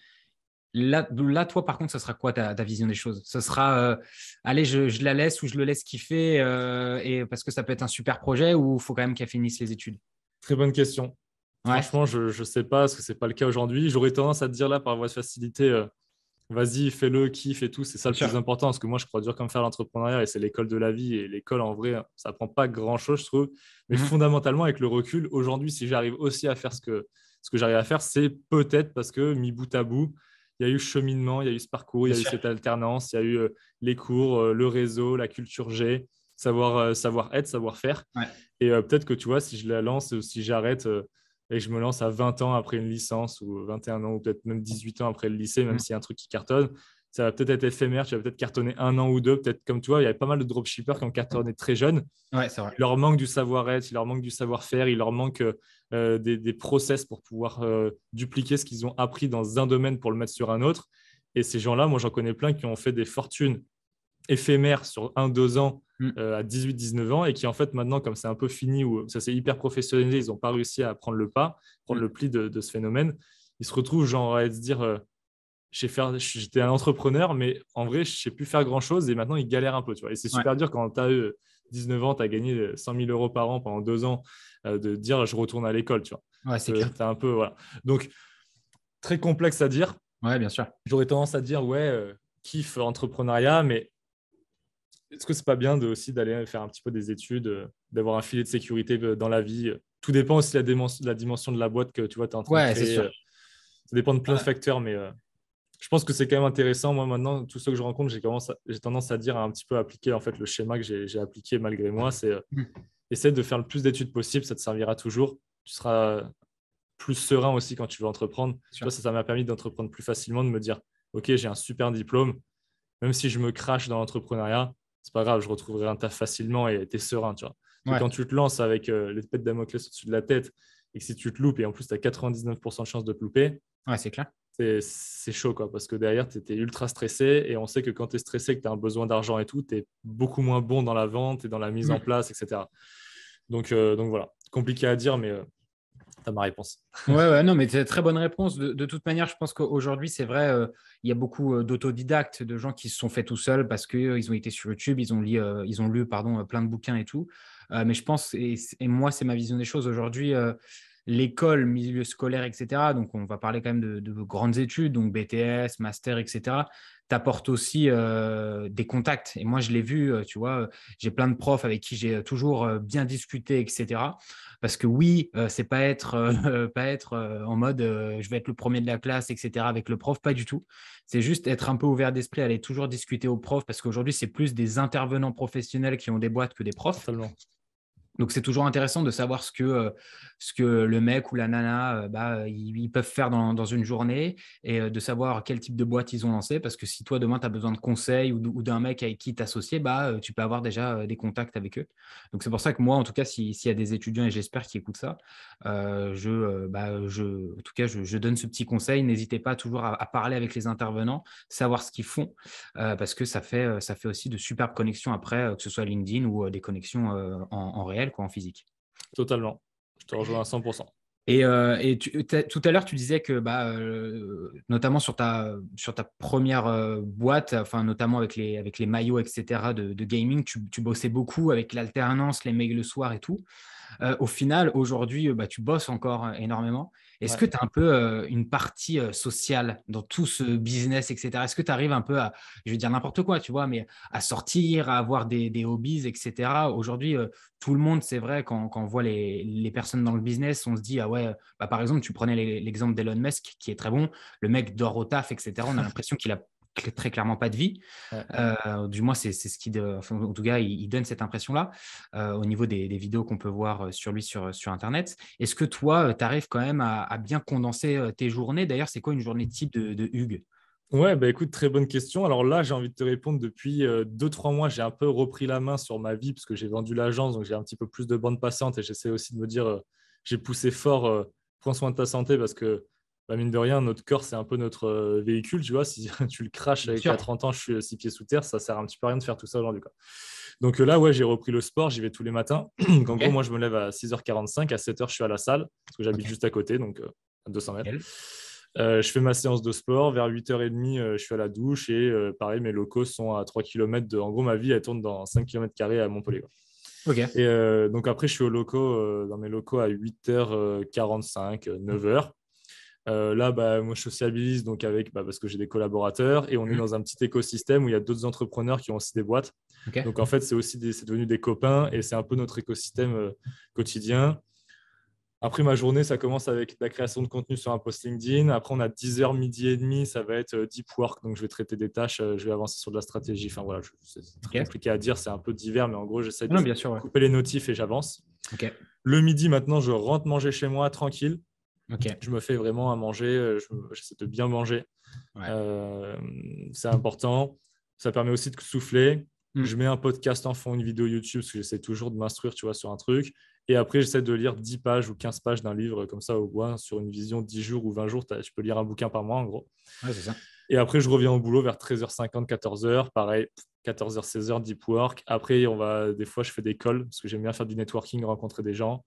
là, toi, par contre, ce sera quoi ta vision des choses? Ce sera, allez, je la laisse ou je le laisse kiffer et parce que ça peut être un super projet ou il faut quand même qu'elle finisse les études? Très bonne question. Ouais, Franchement, je ne sais pas, parce que ce n'est pas le cas aujourd'hui. J'aurais tendance à te dire là, par voie de facilité, vas-y, fais-le, kiffe et tout. C'est ça bien le plus sûr. important, parce que moi, je crois dur comme faire l'entrepreneuriat et c'est l'école de la vie. Et l'école, en vrai, ça apprend pas grand-chose, je trouve. Mais Mhm. fondamentalement, avec le recul, aujourd'hui, si j'arrive aussi à faire ce que j'arrive à faire, c'est peut-être parce que, mis bout à bout, il y a eu cheminement, il y a eu ce parcours, il Bien y a eu sûr. cette alternance, il y a eu les cours, le réseau, la culture G, savoir-être, savoir-faire. Ouais. Et peut-être que tu vois, si je la lance, si j'arrête et que je me lance à 20 ans après une licence ou 21 ans ou peut-être même 18 ans après le lycée, même Mhm. s'il y a un truc qui cartonne, ça va peut-être être éphémère, tu vas peut-être cartonner un an ou deux, peut-être comme tu vois, il y avait pas mal de dropshippers qui ont cartonné très jeunes. Ouais, c'est vrai. Il leur manque du savoir-être, il leur manque du savoir-faire, il leur manque des process pour pouvoir dupliquer ce qu'ils ont appris dans un domaine pour le mettre sur un autre. Et ces gens-là, moi j'en connais plein qui ont fait des fortunes éphémère sur 1, 2 ans Mhm. à 18, 19 ans et qui en fait maintenant comme c'est un peu fini ou ça s'est hyper professionnalisé, ils n'ont pas réussi à prendre le pas, prendre Mhm. le pli de ce phénomène, ils se retrouvent genre à se dire j'étais un entrepreneur mais en vrai je sais plus faire grand chose et maintenant ils galèrent un peu tu vois. Et c'est Ouais, super dur quand tu as eu 19 ans, tu as gagné 100 000 euros par an pendant 2 ans de dire je retourne à l'école tu vois. ouais, c'est clair. T'as un peu voilà. Donc très complexe à dire. Ouais, bien sûr. J'aurais tendance à dire ouais kiff entrepreneuriat mais est-ce que c'est pas bien aussi d'aller faire un petit peu des études, d'avoir un filet de sécurité dans la vie? Tout dépend aussi de la dimension de la boîte que tu vois, tu es en train de Ouais, c'est créer. sûr. Ça dépend de plein de Ouais. facteurs, mais je pense que c'est quand même intéressant. Moi, maintenant, tous ceux que je rencontre, j'ai tendance à dire à un petit peu appliquer en fait, le schéma que j'ai appliqué malgré moi. C'est Mhm. essaie de faire le plus d'études possible, ça te servira toujours. Tu seras plus serein aussi quand tu veux entreprendre. C'est Tu vois, sûr. ça m'a permis d'entreprendre plus facilement, de me dire, OK, j'ai un super diplôme, même si je me crache dans l'entrepreneuriat, c'est pas grave, je retrouverai un taf facilement et tu es serein, tu vois. Parce que Ouais, quand tu te lances avec l'épée de Damoclès au-dessus de la tête et que si tu te loupes et en plus tu as 99% de chances de te louper, ouais, c'est clair. c'est chaud quoi, parce que derrière tu es ultra stressé et on sait que quand tu es stressé, que tu as un besoin d'argent et tout, tu es beaucoup moins bon dans la vente et dans la mise en Mhm. place, etc. Donc voilà, compliqué à dire, mais tu as ma réponse. Ouais, ouais, non, mais c'est très bonne réponse. De toute manière, je pense qu'aujourd'hui, c'est vrai, il y a beaucoup d'autodidactes, de gens qui se sont faits tout seuls parce qu'ils ont été sur YouTube, ils ont lu pardon, plein de bouquins et tout. Mais je pense, et moi, c'est ma vision des choses aujourd'hui, l'école, milieu scolaire, etc. Donc, on va parler quand même de grandes études, donc BTS, master, etc. T'apporte aussi des contacts. Et moi, je l'ai vu, tu vois, j'ai plein de profs avec qui j'ai toujours bien discuté, etc. Parce que oui, c'est pas être, pas être en mode je vais être le premier de la classe, etc. avec le prof, pas du tout. C'est juste être un peu ouvert d'esprit, aller toujours discuter aux profs, parce qu'aujourd'hui, c'est plus des intervenants professionnels qui ont des boîtes que des profs. Totalement. Donc, c'est toujours intéressant de savoir ce que le mec ou la nana, ils peuvent faire dans une journée et de savoir quel type de boîte ils ont lancé. Parce que si toi, demain, tu as besoin de conseils ou d'un mec avec qui t'associer, tu peux avoir déjà des contacts avec eux. Donc, c'est pour ça que moi, en tout cas, s'il y a des étudiants et j'espère qu'ils écoutent ça, en tout cas, je donne ce petit conseil. N'hésitez pas toujours à parler avec les intervenants, savoir ce qu'ils font, parce que ça fait aussi de superbes connexions après, que ce soit LinkedIn ou des connexions en réel, quoi, en physique. Totalement. Je te rejoins à 100%. Et tout à l'heure, tu disais que, notamment sur ta première boîte, enfin, notamment avec les maillots, etc., de gaming, tu bossais beaucoup avec l'alternance, les mails le soir et tout. Au final, aujourd'hui, tu bosses encore énormément. Est-ce Ouais. que tu as un peu une partie sociale dans tout ce business, etc. Est-ce que tu arrives un peu à, je vais dire n'importe quoi, tu vois, mais à sortir, à avoir des hobbies, etc. Aujourd'hui, tout le monde, c'est vrai, quand on voit les personnes dans le business, on se dit, ah ouais, par exemple, tu prenais l'exemple d'Elon Musk, qui est très bon, le mec dort au taf, etc. On a l'impression qu'il a très clairement pas de vie. Ouais. Du moins, c'est ce enfin, en tout cas, il donne cette impression-là au niveau des vidéos qu'on peut voir sur lui sur Internet. Est-ce que toi, tu arrives quand même à bien condenser tes journées? D'ailleurs, c'est quoi une journée type de Hugues? Ouais, bah écoute, très bonne question. Alors là, j'ai envie de te répondre depuis 2, 3 mois, j'ai un peu repris la main sur ma vie parce que j'ai vendu l'agence, donc j'ai un petit peu plus de bande passante et j'essaie aussi de me dire, j'ai poussé fort, prends soin de ta santé parce que mine de rien, notre corps, c'est un peu notre véhicule, tu vois. Si tu le craches Bien avec à sûr. 30 ans, je suis 6 pieds sous terre, ça sert un petit peu à rien de faire tout ça aujourd'hui, quoi. Donc là, ouais, j'ai repris le sport, j'y vais tous les matins. Donc, en Ok, gros, moi, je me lève à 6h45, à 7h, je suis à la salle, parce que j'habite ok. juste à côté, donc à 200 mètres. Nickel. Je fais ma séance de sport, vers 8h30, je suis à la douche et pareil, mes locaux sont à 3 km de... En gros, ma vie, elle tourne dans 5 km² à Montpellier, quoi. Ok. Et donc après, je suis dans mes locaux à 8h45, 9h. Là, bah, moi, je sociabilise donc parce que j'ai des collaborateurs et on est Mhm. dans un petit écosystème où il y a d'autres entrepreneurs qui ont aussi des boîtes. Ok. Donc, en fait, c'est devenu des copains et c'est un peu notre écosystème quotidien. Après, ma journée, ça commence avec la création de contenu sur un post LinkedIn. Après, on a 10h, midi et demi, ça va être deep work. Donc, je vais traiter des tâches, je vais avancer sur de la stratégie. Enfin, voilà, c'est très Ok. compliqué à dire, c'est un peu divers, mais en gros, j'essaie Non, de bien sûr, ouais. couper les notifs et j'avance. Ok. Le midi, maintenant, je rentre manger chez moi tranquille. Ok. Je me fais vraiment à manger, j'essaie de bien manger. Ouais. Euh, c'est important. Ça permet aussi de souffler. Je Mm. mets un podcast en fond, une vidéo YouTube, parce que j'essaie toujours de m'instruire, tu vois, sur un truc. Et après, j'essaie de lire 10 pages ou 15 pages d'un livre comme ça au moins sur une vision 10 jours ou 20 jours. Tu peux lire un bouquin par mois, en gros. Ouais, c'est ça. Et après, je reviens au boulot vers 13h50, 14h. Pareil, 14h, 16h, deep work. Après, des fois, je fais des calls, parce que j'aime bien faire du networking, rencontrer des gens.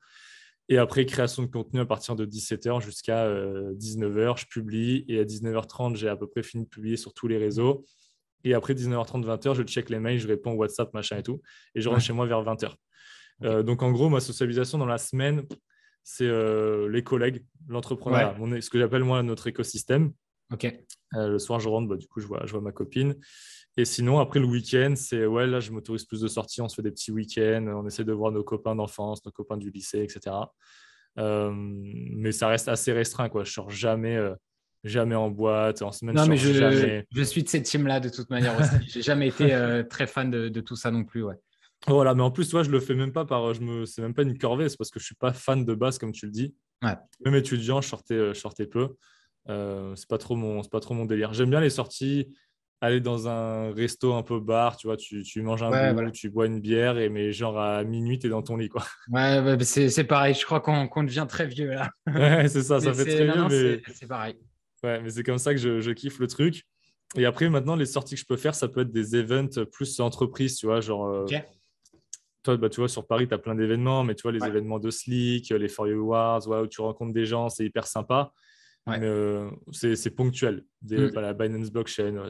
Et après, création de contenu à partir de 17h jusqu'à 19h, je publie. Et à 19h30, j'ai à peu près fini de publier sur tous les réseaux. Et après 19h30, 20h, je check les mails, je réponds au WhatsApp, machin et tout. Et je rentre Ouais. chez moi vers 20h. Ok. Donc, en gros, ma socialisation dans la semaine, c'est les collègues, l'entrepreneuriat, Ouais. ce que j'appelle moi notre écosystème. Ok. Le soir, je rentre, bah, du coup, je vois ma copine. Et sinon, après le week-end, ouais, là, je m'autorise plus de sorties. On se fait des petits week-ends. On essaie de voir nos copains d'enfance, nos copains du lycée, etc. Mais ça reste assez restreint, quoi. Je sors jamais en boîte. En semaine, je Non, mais sors jamais. je suis de cette team-là de toute manière aussi. J'ai jamais été très fan de tout ça non plus. Ouais. Voilà, mais en plus, toi, je le fais même pas c'est même pas une corvée. C'est parce que je suis pas fan de base, comme tu le dis. Ouais. Même étudiant, je sortais peu. C'est pas trop mon délire. J'aime bien les sorties, aller dans un resto un peu bar, tu vois, tu manges un Ouais, bout, voilà. tu bois une bière, mais genre à minuit, tu es dans ton lit, quoi. Ouais, ouais, mais c'est pareil. Je crois qu'on devient très vieux là. Ouais, c'est ça, Mais ça fait très non, vieux, non, mais, c'est pareil. ouais, mais c'est comme ça que je kiffe le truc. Et après, maintenant, les sorties que je peux faire, ça peut être des events plus entreprises, tu vois, genre, Ok. toi, bah, tu vois, sur Paris, tu as plein d'événements, mais tu vois, les Ouais. événements de Slick, les For You Awards, ouais, où tu rencontres des gens, c'est hyper sympa. Ouais. Mais c'est ponctuel. Mm. La Binance Blockchain, ouais,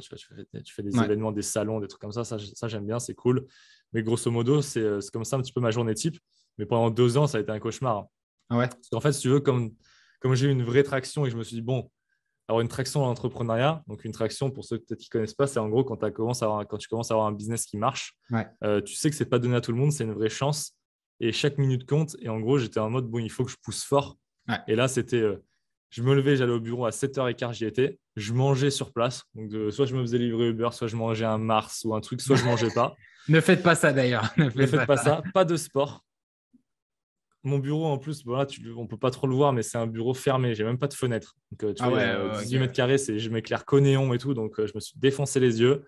tu fais des Ouais. événements, des salons, des trucs comme ça. Ça, j'aime bien, c'est cool. Mais grosso modo, c'est comme ça un petit peu ma journée type. Mais pendant 2 ans, ça a été un cauchemar, hein. Ah ouais. Parce qu'en fait, si tu veux, comme j'ai eu une vraie traction et je me suis dit, bon, avoir une traction dans l'entrepreneuriat, donc une traction, pour ceux peut-être qui ne connaissent pas, c'est en gros quand tu commences à avoir un business qui marche, Ouais. tu sais que c'est pas donné à tout le monde, c'est une vraie chance. Et chaque minute compte. Et en gros, j'étais en mode, bon, il faut que je pousse fort. Ouais. Et là, c'était, je me levais, j'allais au bureau à 7h15, j'y étais. Je mangeais sur place. Donc, soit je me faisais livrer Uber, soit je mangeais un Mars ou un truc, soit je mangeais pas. Ne faites pas ça d'ailleurs. Ne Ne faites faites pas pas ça. ça. Pas de sport. Mon bureau, en plus, voilà, on peut pas trop le voir, mais c'est un bureau fermé. J'ai même pas de fenêtre. Donc, tu Ah vois, il y ouais, a 18 ok. mètres carrés, je m'éclaire qu'au néon et tout. Donc, je me suis défoncé les yeux.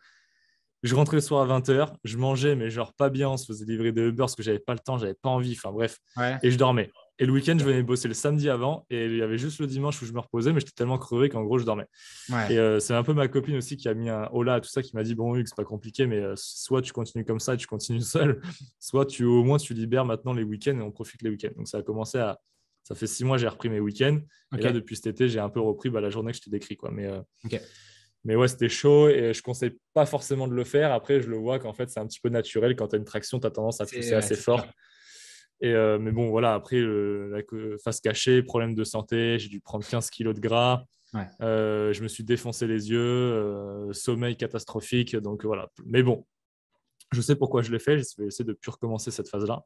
Je rentrais le soir à 20h, je mangeais, mais genre pas bien, on se faisait livrer des Uber parce que j'avais pas le temps, j'avais pas envie, enfin bref. Ouais. Et je dormais. Et le week-end, je Ok. venais bosser le samedi avant, et il y avait juste le dimanche où je me reposais, mais j'étais tellement crevé qu'en gros, je dormais. Et Ouais. c'est un peu ma copine aussi qui a mis un holà à tout ça, qui m'a dit, bon, Hugues, c'est pas compliqué, mais soit tu continues comme ça et tu continues seul, soit au moins tu libères maintenant les week-ends et on profite les week-ends. Donc ça fait 6 mois, j'ai repris mes week-ends, et là, Ok. depuis cet été, j'ai un peu repris la journée que je t'ai décrit, quoi. Ok. Mais ouais, c'était chaud et je ne conseille pas forcément de le faire. Après, je le vois qu'en fait, c'est un petit peu naturel. Quand tu as une traction, tu as tendance à pousser Ouais, assez c'est sûr. fort. Mais bon, voilà, après, face cachée, problème de santé, j'ai dû prendre 15 kilos de gras. Ouais. Je me suis défoncé les yeux, sommeil catastrophique. Donc voilà. Mais bon, je sais pourquoi je l'ai fait. Je vais essayer de ne plus recommencer cette phase-là.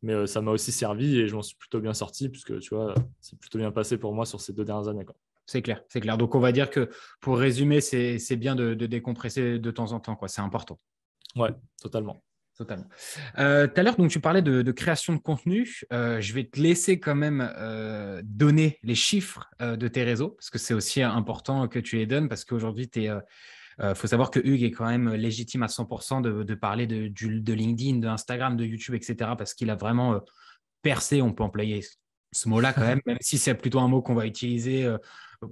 Mais ça m'a aussi servi et je m'en suis plutôt bien sorti puisque tu vois, c'est plutôt bien passé pour moi sur ces 2 dernières années, quoi. C'est clair, c'est clair. Donc, on va dire que pour résumer, c'est bien de décompresser de temps en temps, quoi. C'est important. Ouais, totalement. Totalement. Tout à l'heure, donc, tu parlais de création de contenu. Je vais te laisser quand même donner les chiffres de tes réseaux, parce que c'est aussi important que tu les donnes, parce qu'aujourd'hui, faut savoir que Hugues est quand même légitime à 100% de parler de LinkedIn, de Instagram, de YouTube, etc., parce qu'il a vraiment percé, on peut employer ce mot-là quand même, même si c'est plutôt un mot qu'on va utiliser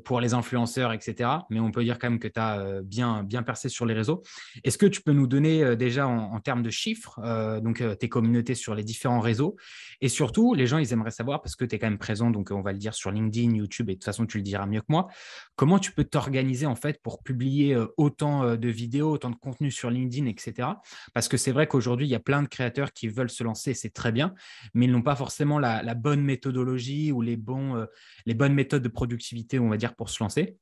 pour les influenceurs, etc. Mais on peut dire quand même que tu as bien percé sur les réseaux. Est-ce que tu peux nous donner déjà en termes de chiffres, donc tes communautés sur les différents réseaux? Et surtout, les gens, ils aimeraient savoir, parce que tu es quand même présent, donc on va le dire sur LinkedIn, YouTube, et de toute façon, tu le diras mieux que moi, comment tu peux t'organiser en fait pour publier autant de vidéos, autant de contenu sur LinkedIn, etc. Parce que c'est vrai qu'aujourd'hui, il y a plein de créateurs qui veulent se lancer, c'est très bien, mais ils n'ont pas forcément la bonne méthodologie ou les bonnes méthodes de productivité, on va dire, pour se lancer.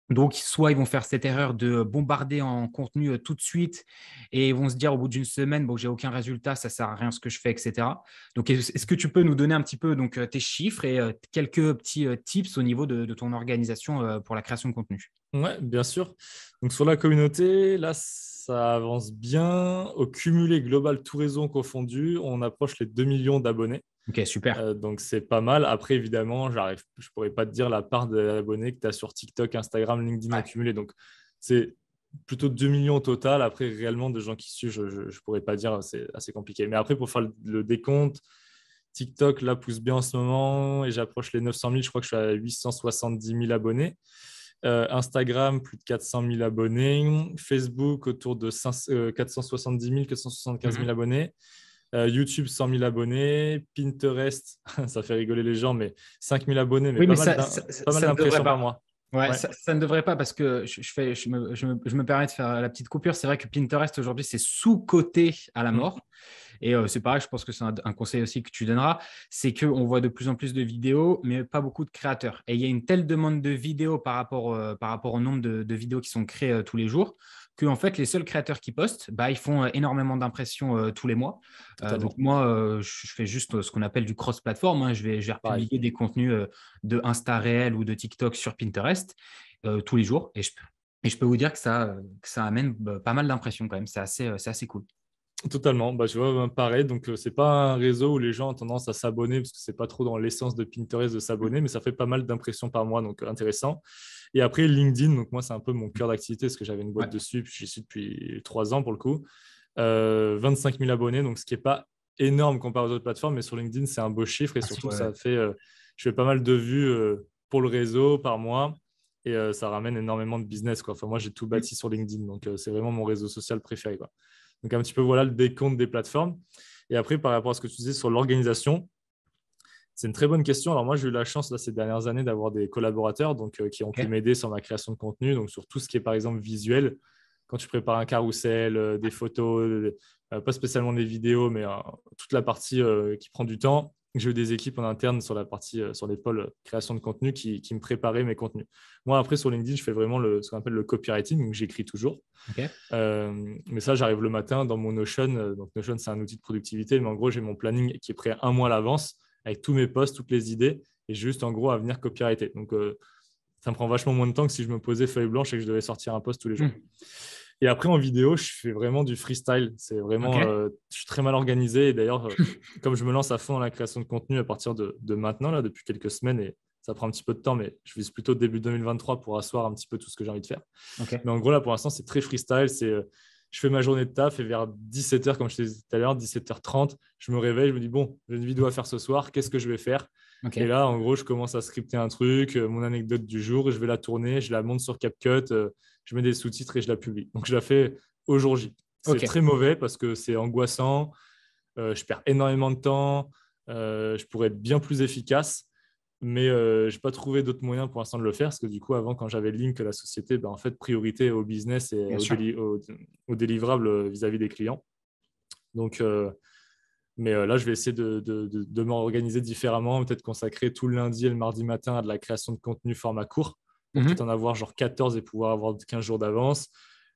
Donc, soit ils vont faire cette erreur de bombarder en contenu tout de suite et ils vont se dire au bout d'une semaine, bon, j'ai aucun résultat, ça sert à rien ce que je fais, etc. Donc, est-ce que tu peux nous donner un petit peu donc, tes chiffres et quelques petits tips au niveau de ton organisation pour la création de contenu? Ouais, bien sûr. Donc sur la communauté, là, ça avance bien. Au cumulé global, tout réseau confondu, on approche les 2 millions d'abonnés. Ok, super. Donc c'est pas mal. Après, évidemment, je pourrais pas te dire la part d'abonnés que tu as sur TikTok, Instagram, LinkedIn en Ouais. cumulé. Donc c'est plutôt 2 millions au total. Après, réellement, de gens qui suivent, je pourrais pas dire, c'est assez compliqué. Mais après, pour faire le décompte, TikTok, là, pousse bien en ce moment et j'approche les 900 000. Je crois que je suis à 870 000 abonnés. Instagram, plus de 400 000 abonnés. Facebook, autour de 470 000, 475 000 Mhm. abonnés. YouTube, 100 000 abonnés. Pinterest, ça fait rigoler les gens, mais 5 000 abonnés, mais Oui, mais pas mal ça ne devrait d'impressions par pas. mois. Ouais, Ouais. ça ne devrait pas parce que je me permets de faire la petite coupure. C'est vrai que Pinterest aujourd'hui, c'est sous-coté à la Mm. mort. Et c'est pareil, je pense que c'est un conseil aussi que tu donneras, c'est qu'on voit de plus en plus de vidéos, mais pas beaucoup de créateurs. Et il y a une telle demande de vidéos par rapport au nombre de vidéos qui sont créées tous les jours, que en fait, les seuls créateurs qui postent, bah, ils font énormément d'impressions tous les mois. Donc Totalement. moi, je fais juste ce qu'on appelle du cross-platform, hein. Je vais Pareil. republier des contenus de Insta Réel ou de TikTok sur Pinterest tous les jours. Et je peux vous dire que ça amène pas mal d'impressions quand même. C'est assez cool. Totalement. Bah, tu vois, pareil. Donc, c'est pas un réseau où les gens ont tendance à s'abonner parce que c'est pas trop dans l'essence de Pinterest de s'abonner, mais ça fait pas mal d'impressions par mois, donc intéressant. Et après, LinkedIn, donc moi, c'est un peu mon cœur d'activité parce que j'avais une boîte Ouais. dessus, puis j'y suis depuis 3 ans pour le coup. 25 000 abonnés, donc ce qui n'est pas énorme comparé aux autres plateformes, mais sur LinkedIn, c'est un beau chiffre et Ah, si, surtout que ouais, ouais. je fais pas mal de vues pour le réseau par mois et ça ramène énormément de business, quoi. Enfin, moi, j'ai tout Mm. bâti sur LinkedIn, donc c'est vraiment mon réseau social préféré, quoi. Donc, un petit peu, voilà le décompte des plateformes. Et après, par rapport à ce que tu disais sur l'organisation, c'est une très bonne question. Alors moi, j'ai eu la chance là, ces dernières années d'avoir des collaborateurs donc, qui ont pu Ok. m'aider sur ma création de contenu, donc sur tout ce qui est par exemple visuel, quand tu prépares un carrousel, des photos, pas spécialement des vidéos, mais toute la partie qui prend du temps. J'ai eu des équipes en interne sur la partie, sur les pôles création de contenu qui me préparaient mes contenus. Moi, après, sur LinkedIn, je fais vraiment ce qu'on appelle le copywriting, donc j'écris toujours. Ok. Mais ça, j'arrive le matin dans mon Notion. Donc Notion, c'est un outil de productivité, mais en gros, j'ai mon planning qui est prêt un mois à l'avance avec tous mes posts, toutes les idées, et juste en gros à venir copywriter. Donc ça me prend vachement moins de temps que si je me posais feuille blanche et que je devais sortir un post tous les jours. Mm. Et après, en vidéo, je fais vraiment du freestyle. C'est vraiment, Ok. je suis très mal organisé. Et d'ailleurs, comme je me lance à fond dans la création de contenu à partir de maintenant, là, depuis quelques semaines, et ça prend un petit peu de temps, mais je vise plutôt début 2023 pour asseoir un petit peu tout ce que j'ai envie de faire. Ok. Mais en gros, là, pour l'instant, c'est très freestyle. Je fais ma journée de taf et vers 17h, comme je te disais tout à l'heure, 17h30, je me réveille, je me dis, bon, j'ai une vidéo à faire ce soir, qu'est-ce que je vais faire? Ok. Et là, en gros, je commence à scripter un truc, mon anecdote du jour, je vais la tourner, je la monte sur CapCut, je mets des sous-titres et je la publie. Donc, je la fais au jour J. C'est Ok. très mauvais parce que c'est angoissant, je perds énormément de temps, je pourrais être bien plus efficace, mais je n'ai pas trouvé d'autres moyens pour l'instant de le faire parce que du coup, avant, quand j'avais Link, la société, ben, en fait, priorité au business et Bien sûr. au délivrable vis-à-vis des clients. Donc, mais là, je vais essayer de m'organiser différemment, peut-être consacrer tout le lundi et le mardi matin à de la création de contenu format court pour peut-être Mhm. en avoir genre 14 et pouvoir avoir 15 jours d'avance.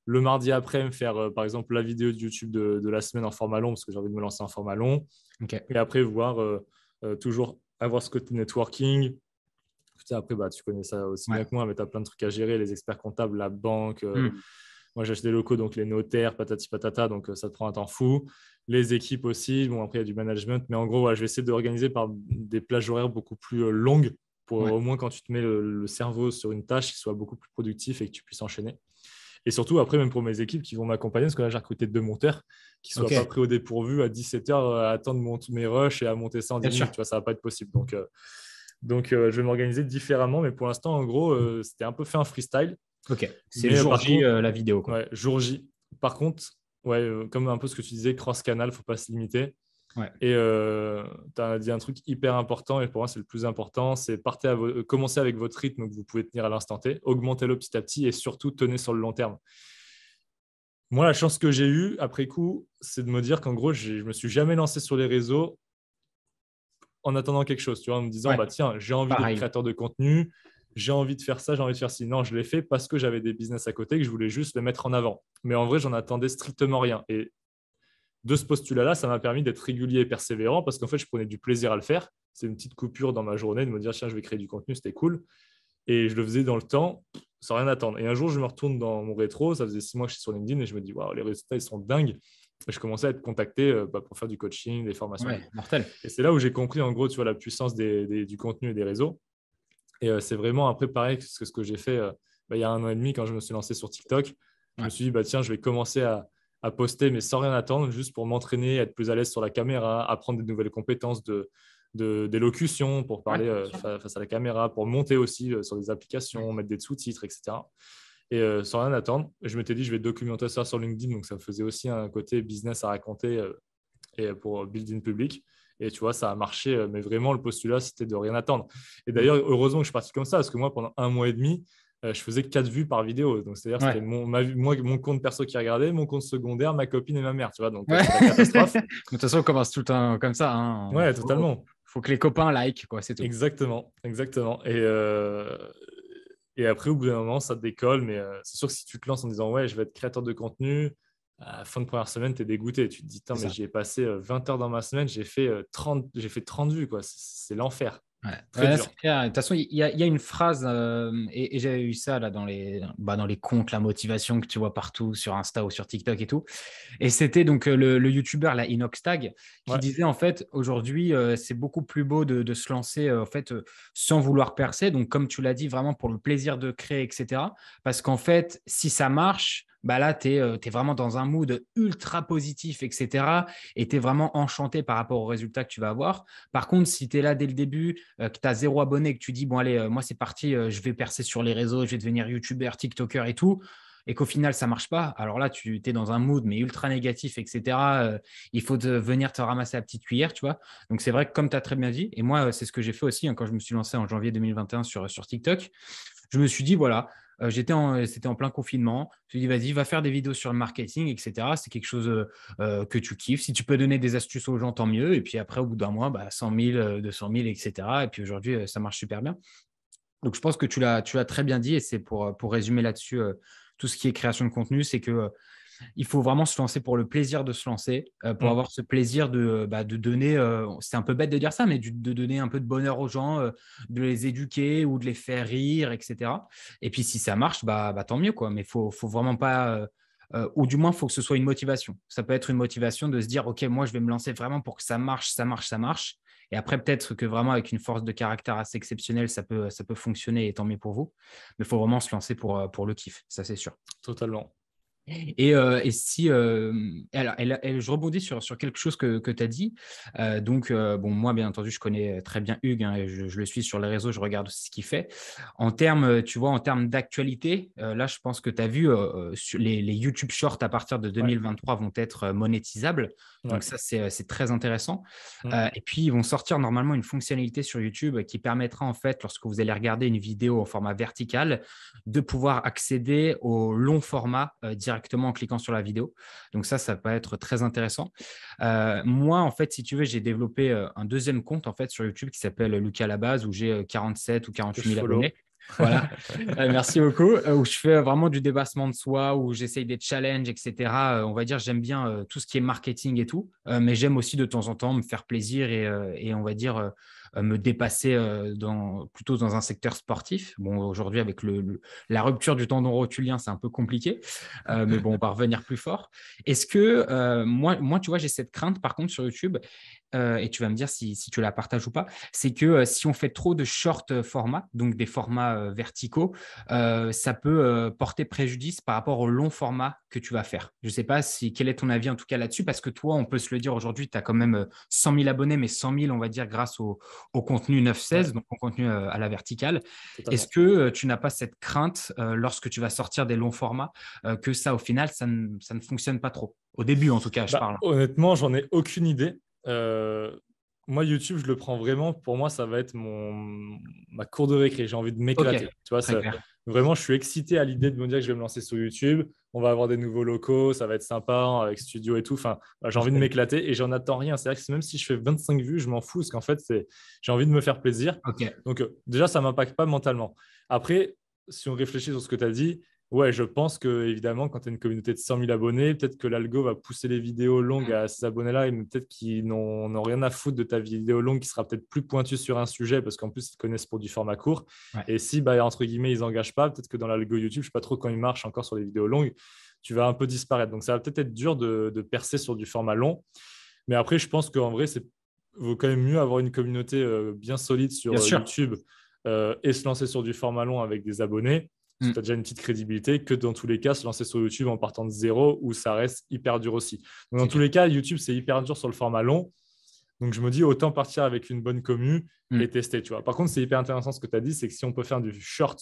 Le mardi après, me faire par exemple la vidéo de YouTube de la semaine en format long parce que j'ai envie de me lancer en format long. Ok. Et après, voir toujours avoir ce côté networking. Putain, après, bah, tu connais ça aussi Ouais. bien que moi, mais tu as plein de trucs à gérer, les experts comptables, la banque. Mm. Moi, j'achète des locaux, donc les notaires, patati patata, donc ça te prend un temps fou. Les équipes aussi, bon, après, il y a du management, mais en gros, ouais, je vais essayer d'organiser par des plages horaires beaucoup plus longues pour Ouais. au moins quand tu te mets le cerveau sur une tâche, qu'il soit beaucoup plus productif et que tu puisses enchaîner. Et surtout, après, même pour mes équipes qui vont m'accompagner, parce que là, j'ai recruté 2 monteurs qui ne soient pas Ok. pris au dépourvu à 17h à attendre mes rushs et à monter ça en 10 Bien sûr. minutes. Tu vois, ça ne va pas être possible. Donc, Donc, je vais m'organiser différemment. Mais pour l'instant, en gros, c'était un peu fait un freestyle. Ok, c'est le Mais jour par J, contre, la vidéo, quoi. ouais, jour J. Par contre, ouais, comme un peu ce que tu disais, cross-canal, il ne faut pas se limiter. Ouais. Et tu as dit un truc hyper important, et pour moi, c'est le plus important, c'est commencer avec votre rythme que vous pouvez tenir à l'instant T, augmentez-le petit à petit et surtout tenez sur le long terme. Moi, la chance que j'ai eue après coup, c'est de me dire qu'en gros, je ne me suis jamais lancé sur les réseaux en attendant quelque chose, tu vois, en me disant, Ouais, bah, tiens, j'ai envie d'être pareil. créateur de contenu, j'ai envie de faire ça, j'ai envie de faire ci. Non, je l'ai fait parce que j'avais des business à côté, que je voulais juste le mettre en avant. Mais en vrai, j'en attendais strictement rien. Et de ce postulat-là, ça m'a permis d'être régulier et persévérant parce qu'en fait, je prenais du plaisir à le faire. C'est une petite coupure dans ma journée de me dire, tiens, je vais créer du contenu, c'était cool. Et je le faisais dans le temps sans rien attendre. Et un jour, je me retourne dans mon rétro, ça faisait 6 mois que je suis sur LinkedIn et je me dis, waouh, les résultats, ils sont dingues. Et je commençais à être contacté pour faire du coaching, des formations et tout. Ouais, mortel. Et c'est là où j'ai compris, en gros, tu vois, la puissance du contenu et des réseaux. Et c'est vraiment après, pareil, que ce que j'ai fait il y a 1 an et demi, quand je me suis lancé sur TikTok. Je me Ouais. suis dit, bah, tiens, je vais commencer à poster, mais sans rien attendre, juste pour m'entraîner, être plus à l'aise sur la caméra, apprendre des nouvelles compétences d'élocution pour Ouais, parler bien sûr. face à la caméra, pour monter aussi sur des Ouais. applications, mettre des sous-titres, etc. Et sans rien attendre, je m'étais dit, je vais documenter ça sur LinkedIn. Donc, ça me faisait aussi un côté business à raconter et pour building public. Et tu vois, ça a marché. Mais vraiment, le postulat, c'était de rien attendre. Et Mm. d'ailleurs, heureusement que je suis parti comme ça, parce que moi, pendant 1 mois et demi, je faisais 4 vues par vidéo. Donc, c'est-à-dire, c'était Ouais. mon compte perso qui regardait, mon compte secondaire, ma copine et ma mère. Tu vois, donc Ouais. c'était la catastrophe. De toute façon, on commence tout le temps comme ça, hein. Ouais, totalement. Faut que les copains like, quoi, c'est tout. Exactement, exactement. Et après, au bout d'un moment, ça décolle. Mais c'est sûr que si tu te lances en disant, ouais, je vais être créateur de contenu, à la fin de première semaine, tu es dégoûté. Tu te dis, C'est mais ça. j'y ai passé 20 heures dans ma semaine, j'ai fait 30 vues, quoi. C'est l'enfer. Ouais. Très Ouais, dur. c'est clair. De toute façon, il y a une phrase, et j'avais eu ça là dans les comptes, la motivation que tu vois partout sur Insta ou sur TikTok et tout. Et c'était donc le YouTuber, la Inoxtag, qui Ouais, disait en fait, aujourd'hui, c'est beaucoup plus beau de se lancer en fait, sans vouloir percer. Donc, comme tu l'as dit, vraiment pour le plaisir de créer, etc. Parce qu'en fait, si ça marche, bah là, tu es vraiment dans un mood ultra positif, etc. Et tu es vraiment enchanté par rapport aux résultats que tu vas avoir. Par contre, si tu es là dès le début, que tu as 0 abonné, que tu dis, bon, allez, moi, c'est parti, je vais percer sur les réseaux, je vais devenir YouTuber, TikToker et tout, et qu'au final, ça marche pas, alors là, tu es dans un mood, mais ultra négatif, etc. Il faut venir te ramasser la petite cuillère, tu vois. Donc, c'est vrai que comme tu as très bien dit, et moi, c'est ce que j'ai fait aussi hein, quand je me suis lancé en janvier 2021 sur TikTok, je me suis dit, voilà, c'était en plein confinement. Je me suis dit, vas-y, va faire des vidéos sur le marketing, etc. C'est quelque chose que tu kiffes. Si tu peux donner des astuces aux gens, tant mieux. Et puis après, au bout d'un mois, bah, 100 000, 200 000, etc. Et puis aujourd'hui, ça marche super bien. Donc, je pense que tu l'as très bien dit. Et c'est pour résumer là-dessus, tout ce qui est création de contenu, c'est que il faut vraiment se lancer pour le plaisir de se lancer, pour mm, avoir ce plaisir de donner, c'est un peu bête de dire ça, mais de donner un peu de bonheur aux gens, de les éduquer ou de les faire rire, etc. Et puis si ça marche, bah, tant mieux, quoi. Mais faut vraiment pas, ou du moins, il faut que ce soit une motivation. Ça peut être une motivation de se dire, OK, moi, je vais me lancer vraiment pour que ça marche, ça marche, ça marche. Et après, peut-être que vraiment, avec une force de caractère assez exceptionnelle, ça peut fonctionner et tant mieux pour vous. Mais il faut vraiment se lancer pour le kiff, ça, c'est sûr. totalement. Et si, alors, je rebondis sur quelque chose que tu as dit. Donc, bon, moi, bien entendu, je connais très bien Hugues hein, et je le suis sur les réseaux, je regarde ce qu'il fait. En termes, tu vois, en termes d'actualité, là, je pense que tu as vu sur les YouTube Shorts à partir de Ouais, 2023 vont être monétisables. ouais. Donc, ça, c'est très intéressant. Mm. Et puis, ils vont sortir normalement une fonctionnalité sur YouTube qui permettra, en fait, lorsque vous allez regarder une vidéo en format vertical, de pouvoir accéder au long format directement en cliquant sur la vidéo. Donc ça peut être très intéressant. Moi, en fait, si tu veux, j'ai développé un deuxième compte en fait sur YouTube qui s'appelle Lucas Labase où j'ai 47 ou Que 48 je 000 follow. abonnés. Voilà, merci beaucoup. Où je fais vraiment du dépassement de soi, où j'essaye des challenges, etc. On va dire, j'aime bien tout ce qui est marketing et tout, mais j'aime aussi de temps en temps me faire plaisir et on va dire me dépasser plutôt dans un secteur sportif. Bon, aujourd'hui, avec la rupture du tendon rotulien, c'est un peu compliqué, mais bon, on va revenir plus fort. Est-ce que moi, tu vois, j'ai cette crainte, par contre, sur YouTube, et tu vas me dire si tu la partages ou pas, c'est que si on fait trop de short format, donc des formats verticaux, ça peut porter préjudice par rapport au long format que tu vas faire. Je ne sais pas quel est ton avis en tout cas là-dessus, parce que toi, on peut se le dire aujourd'hui, tu as quand même 100 000 abonnés, mais 100 000, on va dire, grâce au contenu 9-16, Ouais, donc au contenu à la verticale. Est-ce totalement. que tu n'as pas cette crainte lorsque tu vas sortir des longs formats que ça, au final, ça ne fonctionne pas trop? Au début, en tout cas, je Bah, parle. honnêtement, j'en ai aucune idée. Moi, YouTube, je le prends vraiment. Pour moi, ça va être ma cour de récré. J'ai envie de Ok, m'éclater. Tu vois, très clair. vraiment, je suis excité à l'idée de me dire que je vais me lancer sur YouTube. On va avoir des nouveaux locaux, ça va être sympa hein, avec studio et tout. Enfin, bah, j'ai envie de Parfait. m'éclater et j'en attends rien. C'est-à-dire que même si je fais 25 vues, je m'en fous parce qu'en fait, j'ai envie de me faire plaisir. Ok. Donc, déjà, ça ne m'impacte pas mentalement. Après, si on réfléchit sur ce que tu as dit, ouais, je pense que évidemment, quand tu as une communauté de 100 000 abonnés, peut-être que l'algo va pousser les vidéos longues à ces abonnés-là, et peut-être qu'ils n'ont rien à foutre de ta vidéo longue qui sera peut-être plus pointue sur un sujet parce qu'en plus, ils te connaissent pour du format court. Ouais. Et si, bah, entre guillemets, ils n'engagent pas, peut-être que dans l'algo YouTube, je ne sais pas trop quand il marche encore sur les vidéos longues, tu vas un peu disparaître. Donc, ça va peut-être être dur de percer sur du format long. Mais après, je pense qu'en vrai, c'est vaut quand même mieux avoir une communauté bien solide Bien sur sûr. YouTube et se lancer sur du format long avec des abonnés parce que tu Mm. as déjà une petite crédibilité, que dans tous les cas, se lancer sur YouTube en partant de zéro, où ça reste hyper dur aussi. Donc, dans C'est tous clair. les cas, YouTube, c'est hyper dur sur le format long. Donc, je me dis, autant partir avec une bonne commu et Mm. tester. Tu vois. Par contre, c'est hyper intéressant ce que tu as dit, c'est que si on peut faire du short,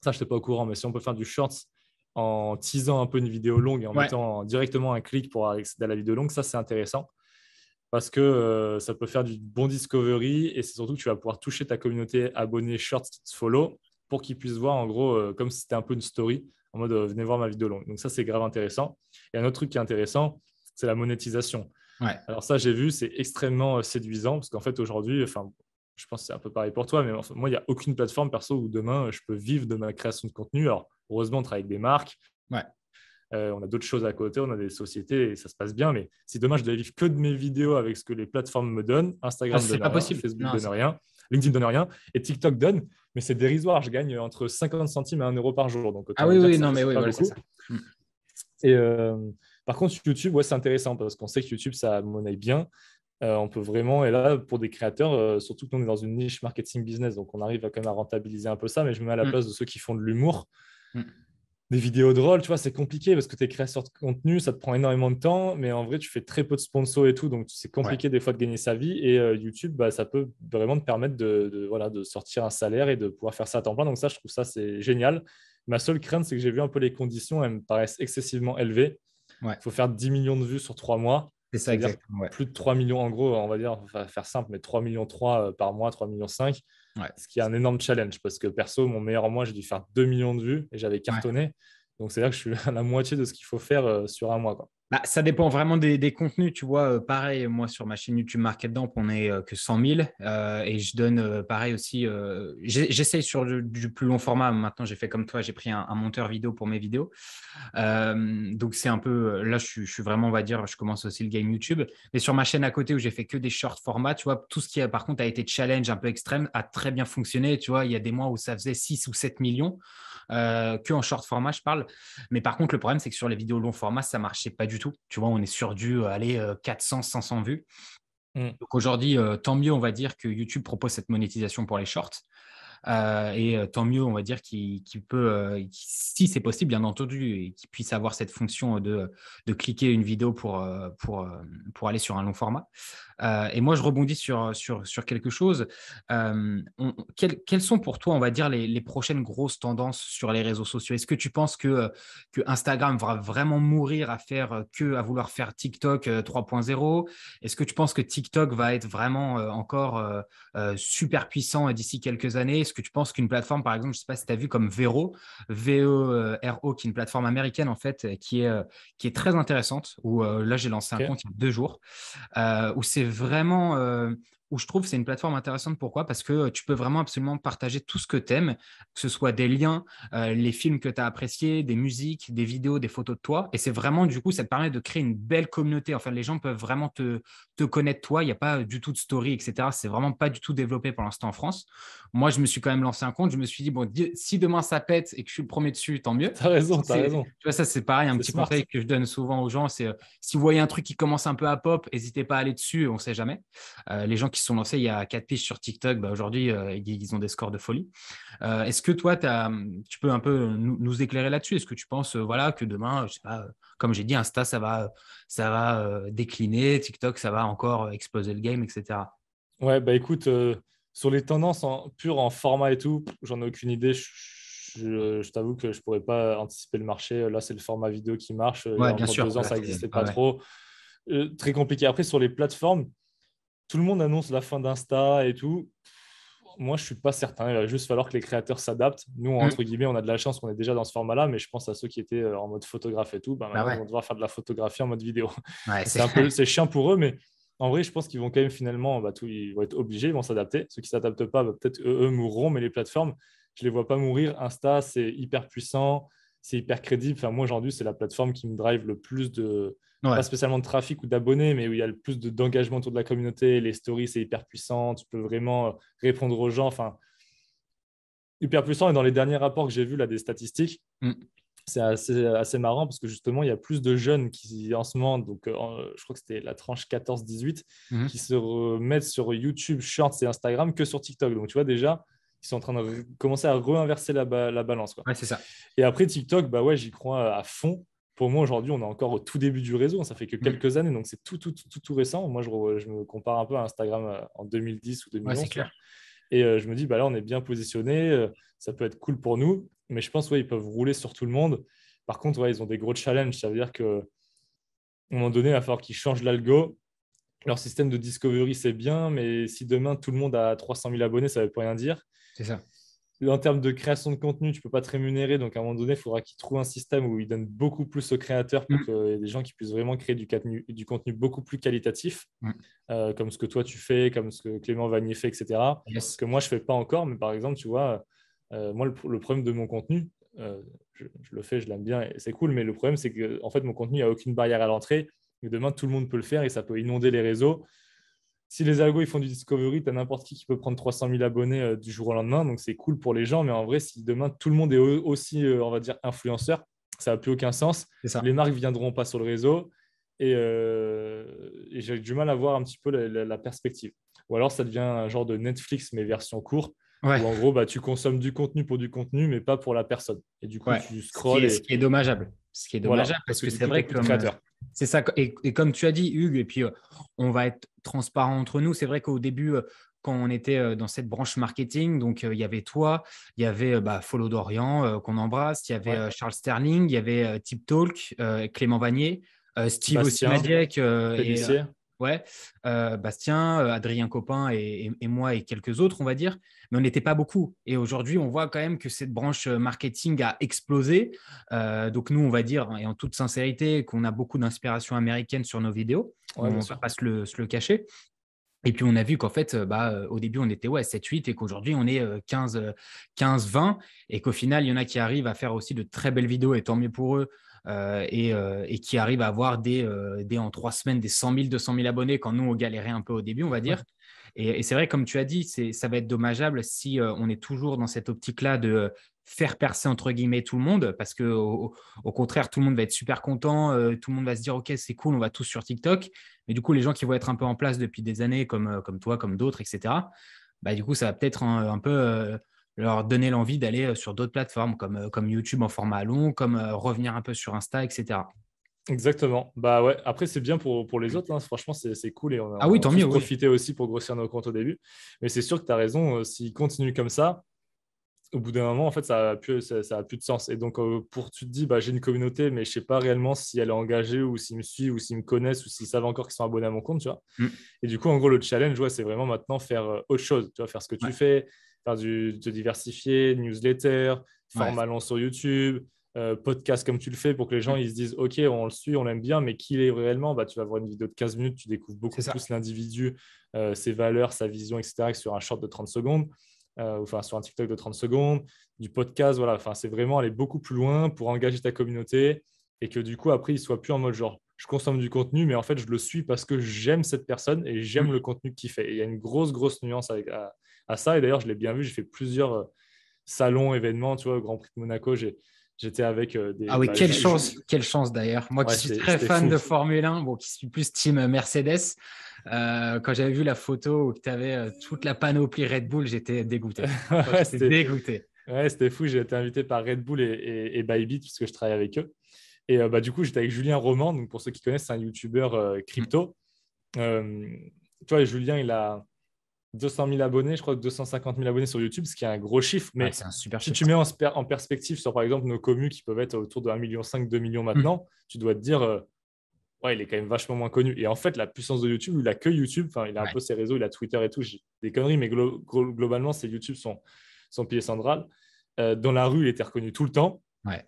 ça, je n'étais pas au courant, mais si on peut faire du short en teasant un peu une vidéo longue et en Ouais. mettant directement un clic pour accéder à la vidéo longue, ça, c'est intéressant parce que ça peut faire du bon discovery et c'est surtout que tu vas pouvoir toucher ta communauté abonnée short qui te follow pour qu'ils puissent voir en gros comme si c'était un peu une story en mode venez voir ma vidéo longue. Donc ça, c'est grave intéressant. Et un autre truc qui est intéressant, c'est la monétisation. Ouais. Alors ça, j'ai vu, c'est extrêmement séduisant parce qu'en fait, aujourd'hui, enfin, je pense que c'est un peu pareil pour toi, mais enfin, moi, il n'y a aucune plateforme perso où demain, je peux vivre de ma création de contenu. Alors, heureusement, on travaille avec des marques, Ouais. on a d'autres choses à côté, on a des sociétés et ça se passe bien. Mais si demain, je devais vivre que de mes vidéos avec ce que les plateformes me donnent, Ah, Instagram ne c'est donne pas rien, possible. Facebook ne Non, donne rien, LinkedIn ne donne rien et TikTok donne, mais c'est dérisoire. Je gagne entre 50 centimes et 1 euro par jour. Donc, Ah autant oui, vous dire que oui, ça non, mais ne fait oui, pas voilà, c'est beaucoup. ça. Mm. Et par contre, sur YouTube, ouais, c'est intéressant parce qu'on sait que YouTube, ça monnaie bien. On peut vraiment, et là, pour des créateurs, surtout que nous, on est dans une niche marketing business, donc on arrive à quand même à rentabiliser un peu ça, mais je me mets à la Mm. place de ceux qui font de l'humour. Mm. Des vidéos drôles, tu vois, c'est compliqué parce que tu es créateur de contenu, ça te prend énormément de temps, mais en vrai, tu fais très peu de sponsors et tout, donc c'est Ouais. compliqué des fois de gagner sa vie. Et YouTube, bah, ça peut vraiment te permettre voilà, de sortir un salaire et de pouvoir faire ça à temps plein. Donc ça, je trouve ça, c'est génial. Ma seule crainte, c'est que j'ai vu un peu les conditions, elles me paraissent excessivement élevées. Ouais. Il faut faire 10 millions de vues sur 3 mois. C'est Ça ça veut dire exactement. Ouais. plus de 3 millions, en gros, on va dire, on va faire simple, mais 3 millions 3 par mois, 3 millions 5, Ouais. ce qui est un énorme challenge parce que perso, mon meilleur mois, j'ai dû faire 2 millions de vues et j'avais Ouais. cartonné. Donc, c'est-à-dire que je suis à la moitié de ce qu'il faut faire sur un mois, quoi. Bah, ça dépend vraiment des contenus, tu vois. Pareil, moi, sur ma chaîne YouTube Market Dump, on est que 100 000 et je donne pareil aussi. J'essaye sur du plus long format. Maintenant, j'ai fait comme toi, j'ai pris un monteur vidéo pour mes vidéos. Donc, c'est un peu là, je suis vraiment, on va dire, je commence aussi le game YouTube. Mais sur ma chaîne à côté où j'ai fait que des short formats, tu vois, tout ce qui a par contre a été challenge un peu extrême a très bien fonctionné. Tu vois, il y a des mois où ça faisait 6 ou 7 millions que en short format, je parle. Mais par contre, le problème, c'est que sur les vidéos long format, ça marchait pas du tout. Tu vois, on est sur du 400, 500 vues. Mm. Donc aujourd'hui, tant mieux, on va dire que YouTube propose cette monétisation pour les shorts. Et tant mieux, on va dire qu'il peut, si c'est possible, bien entendu, et qu'il puisse avoir cette fonction de cliquer une vidéo pour aller sur un long format. Et moi, je rebondis sur quelque chose. Quelles sont pour toi, on va dire, les prochaines grosses tendances sur les réseaux sociaux? Est-ce que tu penses que Instagram va vraiment mourir à vouloir faire TikTok 3.0? Est-ce que tu penses que TikTok va être vraiment encore super puissant d'ici quelques années? Est-ce que tu penses qu'une plateforme, par exemple, je ne sais pas si tu as vu comme Vero, V-E-R-O, qui est une plateforme américaine, en fait, qui est très intéressante, où là, j'ai lancé un Ok. compte il y a 2 jours, où c'est vraiment où je trouve que c'est une plateforme intéressante. Pourquoi? Parce que tu peux vraiment absolument partager tout ce que tu aimes, que ce soit des liens, les films que tu as appréciés, des musiques, des vidéos, des photos de toi. Et c'est vraiment, du coup, ça te permet de créer une belle communauté. Enfin, les gens peuvent vraiment te connaître toi. Il n'y a pas du tout de story, etc. C'est vraiment pas du tout développé pour l'instant en France. Moi, je me suis quand même lancé un compte. Je me suis dit, bon, si demain ça pète et que je suis le premier dessus, tant mieux. T'as raison, t'as Tu raison. vois, ça, c'est pareil, un C'est petit smart. conseil que je donne souvent aux gens, c'est si vous voyez un truc qui commence un peu à pop, n'hésitez pas à aller dessus, on ne sait jamais. Les gens qui se sont lancés il y a 4 piges sur TikTok, bah, aujourd'hui, ils ont des scores de folie. Est-ce que toi, tu peux un peu nous éclairer là-dessus? Est-ce que tu penses voilà, que demain, je sais pas, comme j'ai dit, Insta, ça va décliner, TikTok, ça va encore exploser le game, etc. Ouais, bah écoute, sur les tendances pures en format et tout, j'en ai aucune idée. Je t'avoue que je pourrais pas anticiper le marché. Là, c'est le format vidéo qui marche. Il y Ouais, a bien encore sûr. 2 ans, Là, ça n'existait pas ouais, ouais. trop. Très compliqué. Après, sur les plateformes, tout le monde annonce la fin d'Insta et tout. Moi, je suis pas certain. Il va juste falloir que les créateurs s'adaptent. Nous, Mm. entre guillemets, on a de la chance qu'on est déjà dans ce format-là, mais je pense à ceux qui étaient en mode photographe et tout. Bah, Bah maintenant, ils ouais, vont devoir faire de la photographie en mode vidéo. ouais, C'est un peu, c'est chiant pour eux, mais en vrai, je pense qu'ils vont quand même finalement, ils vont être obligés, ils vont s'adapter. Ceux qui ne s'adaptent pas, bah, peut-être eux mourront, mais les plateformes, je ne les vois pas mourir. Insta, c'est hyper puissant, c'est hyper crédible. Enfin, moi, aujourd'hui, c'est la plateforme qui me drive le plus de, pas ouais. spécialement de trafic ou d'abonnés, mais où il y a le plus d'engagement autour de la communauté. Les stories, c'est hyper puissant. Tu peux vraiment répondre aux gens. Enfin, hyper puissant. Et dans les derniers rapports que j'ai vus là, des statistiques, Mm. c'est assez marrant parce que justement, il y a plus de jeunes qui, en ce moment, donc je crois que c'était la tranche 14-18, Mhm. qui se remettent sur YouTube, Shorts et Instagram que sur TikTok. Donc, tu vois, déjà, ils sont en train de commencer à réinverser la balance, quoi. Ouais, c'est ça. Et après, TikTok, bah ouais, j'y crois à fond. Pour moi, aujourd'hui, on est encore au tout début du réseau. Ça fait que Mm. quelques années, donc c'est tout récent. Moi, je me compare un peu à Instagram en 2010 ou Ouais, c'est 2011, tu vois. clair. Et je me dis, bah là, on est bien positionné, ça peut être cool pour nous, mais je pense ouais, ils peuvent rouler sur tout le monde. Par contre, ouais, ils ont des gros challenges. Ça veut dire qu'à un moment donné, il va falloir qu'ils changent l'algo. Leur système de discovery, c'est bien, mais si demain, tout le monde a 300 000 abonnés, ça ne veut plus rien dire. C'est ça. En termes de création de contenu, tu ne peux pas te rémunérer. Donc, à un moment donné, il faudra qu'ils trouvent un système où ils donnent beaucoup plus aux créateurs pour Mm. qu'il y ait des gens qui puissent vraiment créer du contenu beaucoup plus qualitatif, Mm. comme ce que toi tu fais, comme ce que Clément Vanier fait, etc. Ce Yes. que moi, je ne fais pas encore. Mais par exemple, tu vois, moi, le problème de mon contenu, je le fais, je l'aime bien et c'est cool. Mais le problème, c'est que en fait, mon contenu, il n'y a aucune barrière à l'entrée. Et demain, tout le monde peut le faire et ça peut inonder les réseaux. Si les algos ils font du discovery, tu as n'importe qui peut prendre 300 000 abonnés du jour au lendemain. Donc, c'est cool pour les gens. Mais en vrai, si demain, tout le monde est aussi, on va dire, influenceur, ça n'a plus aucun sens. C'est ça. Les marques ne viendront pas sur le réseau. Et j'ai du mal à voir un petit peu la perspective. Ou alors, ça devient un genre de Netflix, mais version courte, Ouais. où en gros, bah, tu consommes du contenu pour du contenu, mais pas pour la personne. Et du coup, Ouais, tu ce qui scrolles est, ce et qui est dommageable. Ce qui est voilà, dommageable parce parce que que du c'est coup, tu n'as vrai plus que de créateur. c'est ça. Et comme tu as dit, Hugues, et puis on va être transparent entre nous. C'est vrai qu'au début, quand on était dans cette branche marketing, donc il y avait toi, il y avait Follow Dorian qu'on embrasse, il y avait Ouais. Charles Sterling, il y avait Tip Talk, Clément Vanier, Steve aussi Bastien, Madiec, et Pélissier. ouais, Bastien, Adrien Copin et moi et quelques autres, on va dire, mais on n'était pas beaucoup. Et aujourd'hui, on voit quand même que cette branche marketing a explosé. Donc nous, on va dire, et en toute sincérité, qu'on a beaucoup d'inspiration américaine sur nos vidéos. Ouais, On bien ne va sûr. pas se le cacher. Et puis, on a vu qu'en fait, au début, on était 7-8 et qu'aujourd'hui, on est 15-20 et qu'au final, il y en a qui arrivent à faire aussi de très belles vidéos et tant mieux pour eux et qui arrivent à avoir des en 3 semaines des 100 000, 200 000 abonnés quand nous, on galérait un peu au début, on va dire. Et c'est vrai, comme tu as dit, ça va être dommageable si on est toujours dans cette optique-là de faire percer entre guillemets tout le monde parce que au contraire, tout le monde va être super content, tout le monde va se dire, OK, c'est cool, on va tous sur TikTok. Mais du coup, les gens qui vont être un peu en place depuis des années, comme toi, comme d'autres, etc., bah, du coup, ça va peut-être un peu leur donner l'envie d'aller sur d'autres plateformes comme YouTube en format long, comme revenir un peu sur Insta, etc. Exactement. Bah ouais. Après, c'est bien pour les autres, hein. Franchement, c'est cool et Ah oui, on a tant mieux, tous oui. profité aussi pour grossir nos comptes au début. Mais c'est sûr que tu as raison. S'ils continuent comme ça, au bout d'un moment, en fait, ça a plus de sens. Et donc, tu te dis, bah, j'ai une communauté, mais je sais pas réellement si elle est engagée ou s'ils me suivent ou s'ils me connaissent ou s'ils savent encore qu'ils sont abonnés à mon compte, tu vois. Mm. Et du coup, en gros, le challenge, ouais, c'est vraiment maintenant faire autre chose, tu vois, faire ce que tu Ouais, fais, te diversifier, newsletter, ouais, format long sur YouTube, podcast comme tu le fais pour que les gens ils se disent ok, on le suit, on l'aime bien, mais qui il est réellement, bah, tu vas voir une vidéo de 15 minutes, tu découvres beaucoup plus l'individu, ses valeurs, sa vision, etc. que sur un short de 30 secondes, enfin sur un TikTok de 30 secondes, du podcast, voilà. Enfin, c'est vraiment aller beaucoup plus loin pour engager ta communauté et que du coup, après, il ne soit plus en mode genre je consomme du contenu, mais en fait, je le suis parce que j'aime cette personne et j'aime le contenu qu'il fait. Et il y a une grosse nuance à ça. Et d'ailleurs, je l'ai bien vu, j'ai fait plusieurs salons, événements, tu vois, au Grand Prix de Monaco, j'étais avec Ah des. oui, Bah, quelle chance d'ailleurs. Moi qui ouais, suis très c'était fan fou. de Formule 1, bon, qui suis plus team Mercedes, quand j'avais vu la photo où tu avais toute la panoplie Red Bull, j'étais dégoûté. Franchement, Ouais, j'étais dégoûté. c'était fou. J'ai été invité par Red Bull et Bybit parce que je travaille avec eux. Et bah, du coup, j'étais avec Julien Roman. Donc, pour ceux qui connaissent, c'est un YouTuber crypto. Euh, tu vois, Julien, il a 200 000 abonnés, je crois que 250 000 abonnés sur YouTube, ce qui est un gros chiffre. Ouais, Mais c'est un super si chiffre. tu mets en perspective sur, par exemple, nos commus qui peuvent être autour de 1,5 million, 2 millions maintenant, tu dois te dire, ouais, il est quand même vachement moins connu. Et en fait, la puissance de YouTube, il a que YouTube. Enfin, il a un Ouais, peu ses réseaux, il a Twitter et tout. J'ai des conneries, mais globalement, c'est YouTube son pilier central. Dans la rue, il était reconnu tout le temps. ouais.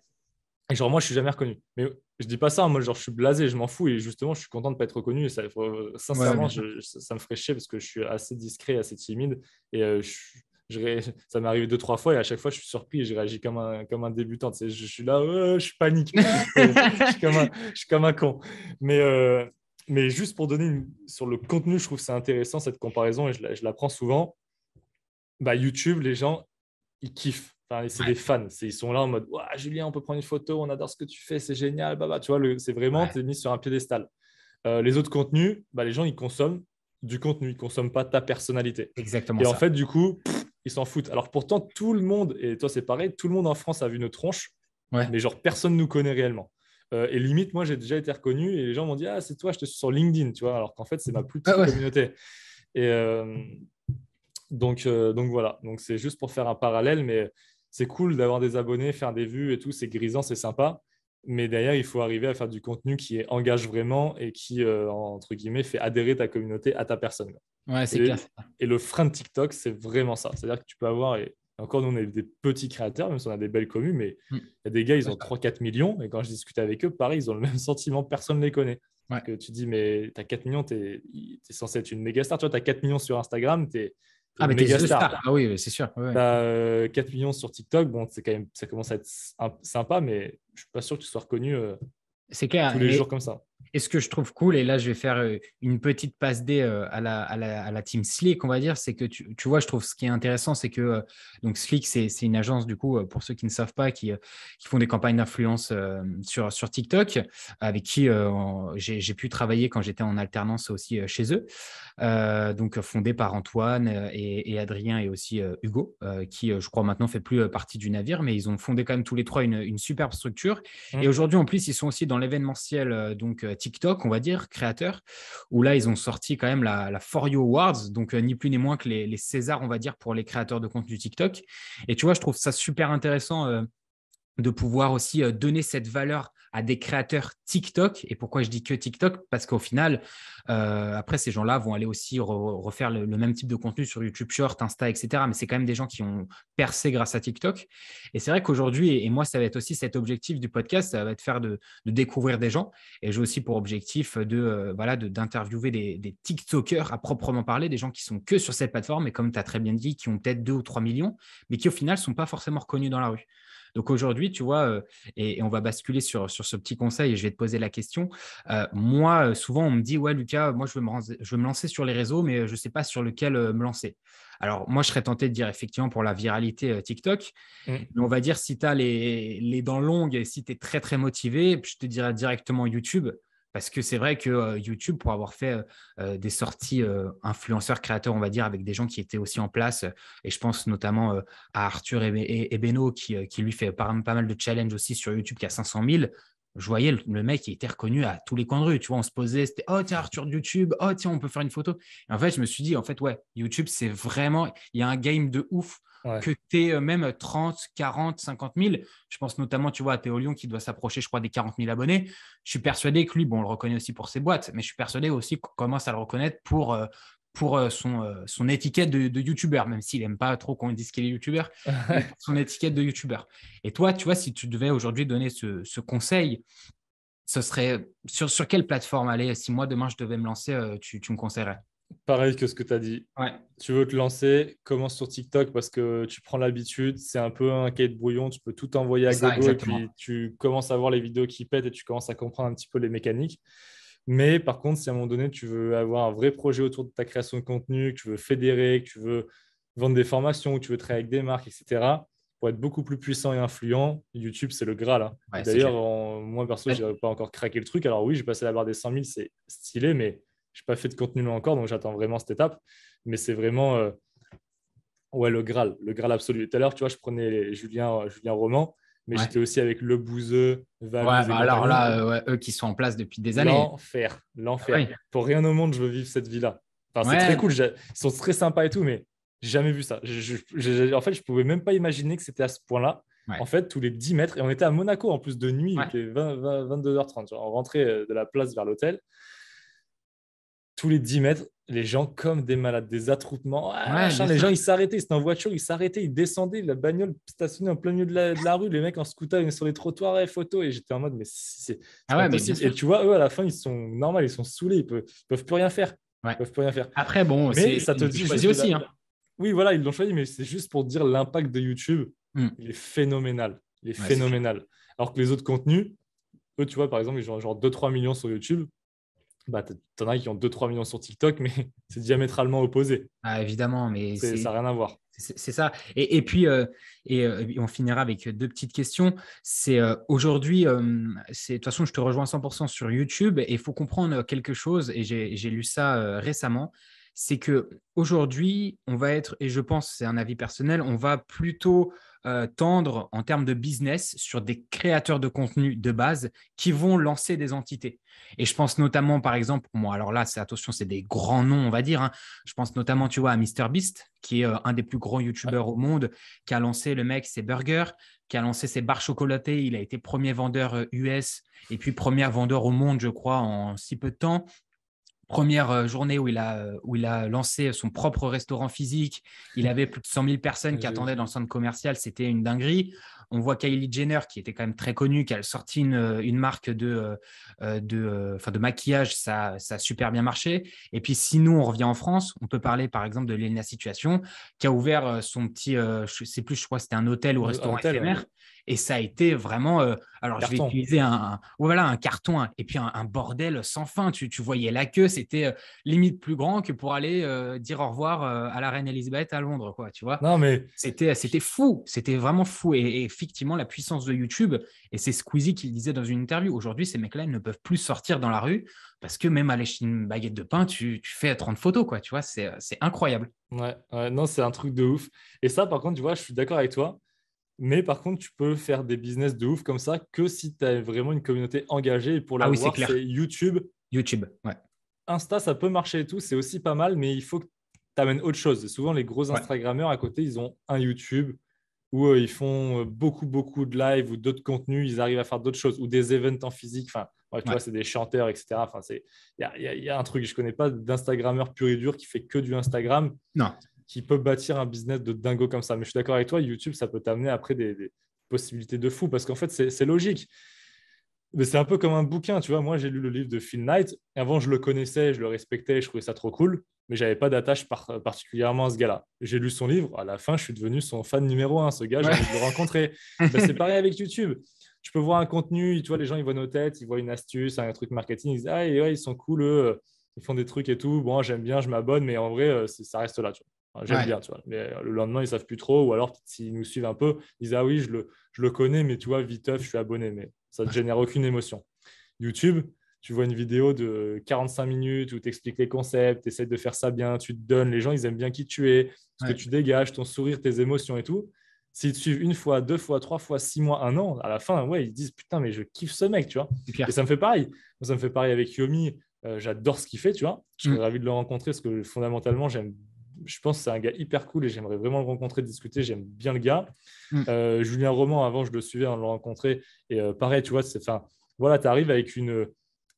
Et genre, moi, je suis jamais reconnu. Mais je dis pas ça, moi, genre, je suis blasé, je m'en fous. Et justement, je suis content de pas être reconnu. Et ça, Ouais, bien sincèrement, sûr. ça me ferait chier parce que je suis assez discret, assez timide. Et ça m'est arrivé 2, 3 fois. Et à chaque fois, je suis surpris et je réagis comme un débutant. Tu sais, je suis là, je panique. Je suis comme un con. Mais, euh, mais juste pour donner sur le contenu, je trouve que c'est intéressant cette comparaison et je la prends souvent. Bah, YouTube, les gens, ils kiffent. Enfin, c'est des Ouais, fans. Ils sont là en mode ouah, Julien, on peut prendre une photo, on adore ce que tu fais, c'est génial. Bah, tu vois, c'est vraiment, ouais, tu es mis sur un piédestal. Les autres contenus, bah, les gens, ils consomment du contenu, ils ne consomment pas ta personnalité. exactement Et en ça. fait, du coup, ils s'en foutent. Alors pourtant, tout le monde, et toi, c'est pareil, tout le monde en France a vu nos tronches, Ouais. mais genre, personne ne nous connaît réellement. Et limite, moi, j'ai déjà été reconnu et les gens m'ont dit ah, c'est toi, je te suis sur LinkedIn, tu vois, alors qu'en fait, c'est ma plus Ah petite ouais. communauté. Et, donc voilà, donc c'est juste pour faire un parallèle, mais c'est cool d'avoir des abonnés, faire des vues et tout, c'est grisant, c'est sympa. Mais derrière, il faut arriver à faire du contenu qui engage vraiment et qui, entre guillemets, fait adhérer ta communauté à ta personne. Ouais, Et c'est clair. le, et le frein de TikTok, c'est vraiment ça. C'est-à-dire que tu peux avoir, et encore nous, on est des petits créateurs, même si on a des belles communes, mais Mm. il y a des gars, ils Ouais, ont 3, 4 millions. Et quand je discute avec eux, pareil, ils ont le même sentiment, personne ne les connaît. ouais. Que tu dis, mais tu as 4 millions, tu es censé être une méga star. Tu vois, tu as 4 millions sur Instagram, tu es Ah, une mais t'es méga The star. Star. Ah oui, c'est sûr. Ouais, Tu ouais. as 4 millions sur TikTok, bon, c'est quand même, ça commence à être sympa, mais je suis pas sûr que tu sois reconnu C'est tous clair. les jours comme ça. Et ce que je trouve cool, et là je vais faire une petite passe D à la team Slick, on va dire, c'est que tu vois, je trouve ce qui est intéressant, c'est que donc Slick, c'est une agence, du coup, pour ceux qui ne savent pas, qui font des campagnes d'influence sur TikTok, avec qui j'ai pu travailler quand j'étais en alternance aussi chez eux. Donc fondée par Antoine et Adrien et aussi Hugo, qui, je crois, maintenant fait plus partie du navire, mais ils ont fondé quand même tous les trois une superbe structure. Et Mm. aujourd'hui, en plus, ils sont aussi dans l'événementiel donc TikTok, on va dire, créateur, où là, ils ont sorti quand même la For You Awards, donc ni plus ni moins que les Césars, on va dire, pour les créateurs de contenu TikTok. Et tu vois, je trouve ça super intéressant de pouvoir aussi donner cette valeur à des créateurs TikTok. Et pourquoi je dis que TikTok? Parce qu'au final, après, ces gens-là vont aller aussi refaire le même type de contenu sur YouTube Short, Insta, etc. Mais c'est quand même des gens qui ont percé grâce à TikTok. Et c'est vrai qu'aujourd'hui, et moi, ça va être aussi cet objectif du podcast, ça va être faire de découvrir des gens. Et j'ai aussi pour objectif voilà, d'interviewer des TikTokers à proprement parler, des gens qui sont que sur cette plateforme, et comme tu as très bien dit, qui ont peut-être 2 ou 3 millions, mais qui au final ne sont pas forcément reconnus dans la rue. Donc aujourd'hui, tu vois, et on va basculer sur ce petit conseil et je vais te poser la question. Moi, souvent, on me dit, ouais, Lucas, moi, je veux me lancer sur les réseaux, mais je ne sais pas sur lequel me lancer. Alors, moi, je serais tenté de dire effectivement pour la viralité TikTok, Mm. mais on va dire si tu as les dents longues et si tu es très, très motivé, je te dirais directement YouTube. Parce que c'est vrai que YouTube, pour avoir fait des sorties influenceurs, créateurs, on va dire, avec des gens qui étaient aussi en place, et je pense notamment à Arthur et Beno, qui lui fait pas mal de challenges aussi sur YouTube, qui a 500 000. Je voyais le mec, il était reconnu à tous les coins de rue. Tu vois, on se posait, c'était oh, tiens, Arthur de YouTube, oh, tiens, on peut faire une photo. Et en fait, je me suis dit, en fait, ouais, YouTube, c'est vraiment, il y a un game de ouf Ouais. que tu es même 30, 40, 50 000. Je pense notamment, tu vois, à Théo Lyon qui doit s'approcher, je crois, des 40 000 abonnés. Je suis persuadé que lui, bon, on le reconnaît aussi pour ses boîtes, mais je suis persuadé aussi qu'on commence à le reconnaître pour son étiquette de youtubeur, même s'il n'aime pas trop qu'on dise qu'il est youtubeur, mais pour son étiquette de youtubeur. Et toi, tu vois, si tu devais aujourd'hui donner ce conseil, ce serait sur quelle plateforme aller? Si moi, demain, je devais me lancer, tu me conseillerais? Pareil que ce que tu as dit. Ouais, Tu veux te lancer, commence sur TikTok parce que tu prends l'habitude. C'est un peu un cahier de brouillon. Tu peux tout envoyer c'est à ça, gogo et exactement. puis tu commences à voir les vidéos qui pètent et tu commences à comprendre un petit peu les mécaniques. Mais par contre, si à un moment donné, tu veux avoir un vrai projet autour de ta création de contenu, que tu veux fédérer, que tu veux vendre des formations, que tu veux travailler avec des marques, etc., pour être beaucoup plus puissant et influent, YouTube, c'est le Graal, hein. Et Ouais, c'est d'ailleurs, clair. moi, perso, je Ouais, n'ai pas encore craqué le truc. Alors oui, j'ai passé la barre des 100 000, c'est stylé, mais je n'ai pas fait de contenu là encore, donc j'attends vraiment cette étape. Mais c'est vraiment ouais, le Graal absolu. Tout à l'heure, tu vois, je prenais Julien Roman, mais ouais. j'étais aussi avec Le Bouzeux, Ouais, Valouz et bah alors compagnie. là, ouais, eux qui sont en place depuis des années. L'enfer, Ah l'enfer. oui. Pour rien au monde, je veux vivre cette vie-là. Enfin, c'est très Ouais, cool, ils sont très sympas et tout, mais j'ai jamais vu ça. En fait, je pouvais même pas imaginer que c'était à ce point-là. En ouais, fait, tous les 10 mètres, et on était à Monaco en plus de nuit, il ouais. était 22h30. On rentrait de la place vers l'hôtel. Tous les 10 mètres, les gens comme des malades, des attroupements. Ah, Ouais, machin, bien les gens, sûr. ils s'arrêtaient, ils étaient en voiture, ils s'arrêtaient, ils descendaient, la bagnole stationnée en plein milieu de la rue, les mecs en scooter, ils sont sur les trottoirs, ouais, photo. Et j'étais en mode, mais c'est Ah pas ouais, mais bien possible. Et sûr. tu vois, eux, à la fin, ils sont normaux, ils sont saoulés, ils peuvent plus rien faire. Ouais. Ils peuvent plus rien faire. Après, bon, Mais c'est ça te il dit choisit juste aussi, hein. oui, voilà, ils l'ont choisi, mais c'est juste pour dire l'impact de YouTube, Hmm. il est phénoménal. Il est Ouais, c'est clair. phénoménal. Alors que les autres contenus, eux, tu vois, par exemple, ils ont genre 2-3 millions sur YouTube. Bah, t'en as qui ont 2-3 millions sur TikTok, mais c'est diamétralement opposé. Ah, évidemment, mais Ça n'a rien à voir. c'est ça. Et puis, et on finira avec deux petites questions. C'est aujourd'hui, de toute façon, je te rejoins 100% sur YouTube et il faut comprendre quelque chose, et j'ai lu ça récemment, c'est que aujourd'hui, on va être, et je pense, c'est un avis personnel, on va plutôt tendre en termes de business sur des créateurs de contenu de base qui vont lancer des entités. Et je pense notamment, par exemple, bon, alors là, attention, c'est des grands noms, on va dire, hein. Je pense notamment, tu vois, à MrBeast, qui est un des plus gros Ouais, YouTubeurs au monde, qui a lancé le mec ses burgers, qui a lancé ses barres chocolatées. Il a été premier vendeur US et puis premier vendeur au monde, je crois, en si peu de temps. Première journée où il a lancé son propre restaurant physique, il avait plus de 100 000 personnes qui j'ai attendaient dans le vu. centre commercial, c'était une dinguerie. On voit Kylie Jenner, qui était quand même très connue, qui a sorti une marque de maquillage, ça a super bien marché. Et puis, si nous, on revient en France, on peut parler par exemple de Lena Situation, qui a ouvert son petit, je ne sais plus, je crois que c'était un hôtel ou Un restaurant hôtel, ouais. éphémère. Et ça a été vraiment, alors je vais Carton. utiliser voilà, un carton, hein, et puis un bordel sans fin. Tu voyais la queue, c'était limite plus grand que pour aller dire au revoir à la reine Elisabeth à Londres, quoi, tu vois. Non, mais C'était fou, c'était vraiment fou. Et effectivement, la puissance de YouTube, et c'est Squeezie qui le disait dans une interview, aujourd'hui, ces mecs-là, ils ne peuvent plus sortir dans la rue parce que même aller chez une baguette de pain, tu fais 30 photos, quoi, tu vois, c'est incroyable. ouais, ouais, non, c'est un truc de ouf. Et ça, par contre, tu vois, je suis d'accord avec toi. Mais par contre, tu peux faire des business de ouf comme ça que si tu as vraiment une communauté engagée. Et pour Ah oui, c'est l'avoir, clair. c'est YouTube. YouTube, ouais. Insta, ça peut marcher et tout, c'est aussi pas mal, mais il faut que tu amènes autre chose. Et souvent, les gros Ouais. Instagrammeurs à côté, ils ont un YouTube où ils font beaucoup de live ou d'autres contenus, ils arrivent à faire d'autres choses ou des events en physique. Enfin, ouais, tu Ouais. vois, c'est des chanteurs, etc. Enfin, il y a un truc, je connais pas d'Instagrammeur pur et dur qui fait que du Instagram, Non. qui peut bâtir un business de dingo comme ça. Mais je suis d'accord avec toi, YouTube, ça peut t'amener après des possibilités de fou parce qu'en fait, c'est logique. Mais c'est un peu comme un bouquin, tu vois. Moi, j'ai lu le livre de Phil Knight. Avant, je le connaissais, je le respectais, je trouvais ça trop cool, mais j'avais pas d'attache particulièrement à ce gars-là. J'ai lu son livre. À la fin, je suis devenu son fan numéro un. Ce gars, j'ai Ouais. envie de le rencontrer. Ben, c'est pareil avec YouTube. Tu peux voir un contenu, tu vois, les gens, ils voient nos têtes, ils voient une astuce, un truc marketing, ils disent, ah, et ouais, ils sont cool, eux, ils font des trucs et tout. Bon, j'aime bien, je m'abonne, mais en vrai, ça reste là, tu vois. Enfin, j'aime Ouais. bien, tu vois. Mais le lendemain, ils savent plus trop, ou alors, s'ils nous suivent un peu, ils disent, ah oui, je le connais, mais tu vois, viteuf, je suis abonné, mais ça ne te génère aucune émotion. YouTube, tu vois une vidéo de 45 minutes où tu expliques les concepts, tu essaies de faire ça bien, tu te donnes, les gens, ils aiment bien qui tu es, ce que Ouais. tu dégages, ton sourire, tes émotions et tout. S'ils te suivent une fois, deux fois, trois fois, 6 mois, un an, à la fin, ouais, ils disent putain, mais je kiffe ce mec, tu vois. C'est Et clair. ça me fait pareil. Moi, ça me fait pareil avec Yomi. J'adore ce qu'il fait, tu vois. Je serais Mm. ravi de le rencontrer parce que fondamentalement, je pense que c'est un gars hyper cool et j'aimerais vraiment le rencontrer, discuter. J'aime bien le gars. Mm. Julien Roman, avant, je le suivais, on le rencontrait. Et pareil, tu vois, enfin, voilà, tu arrives avec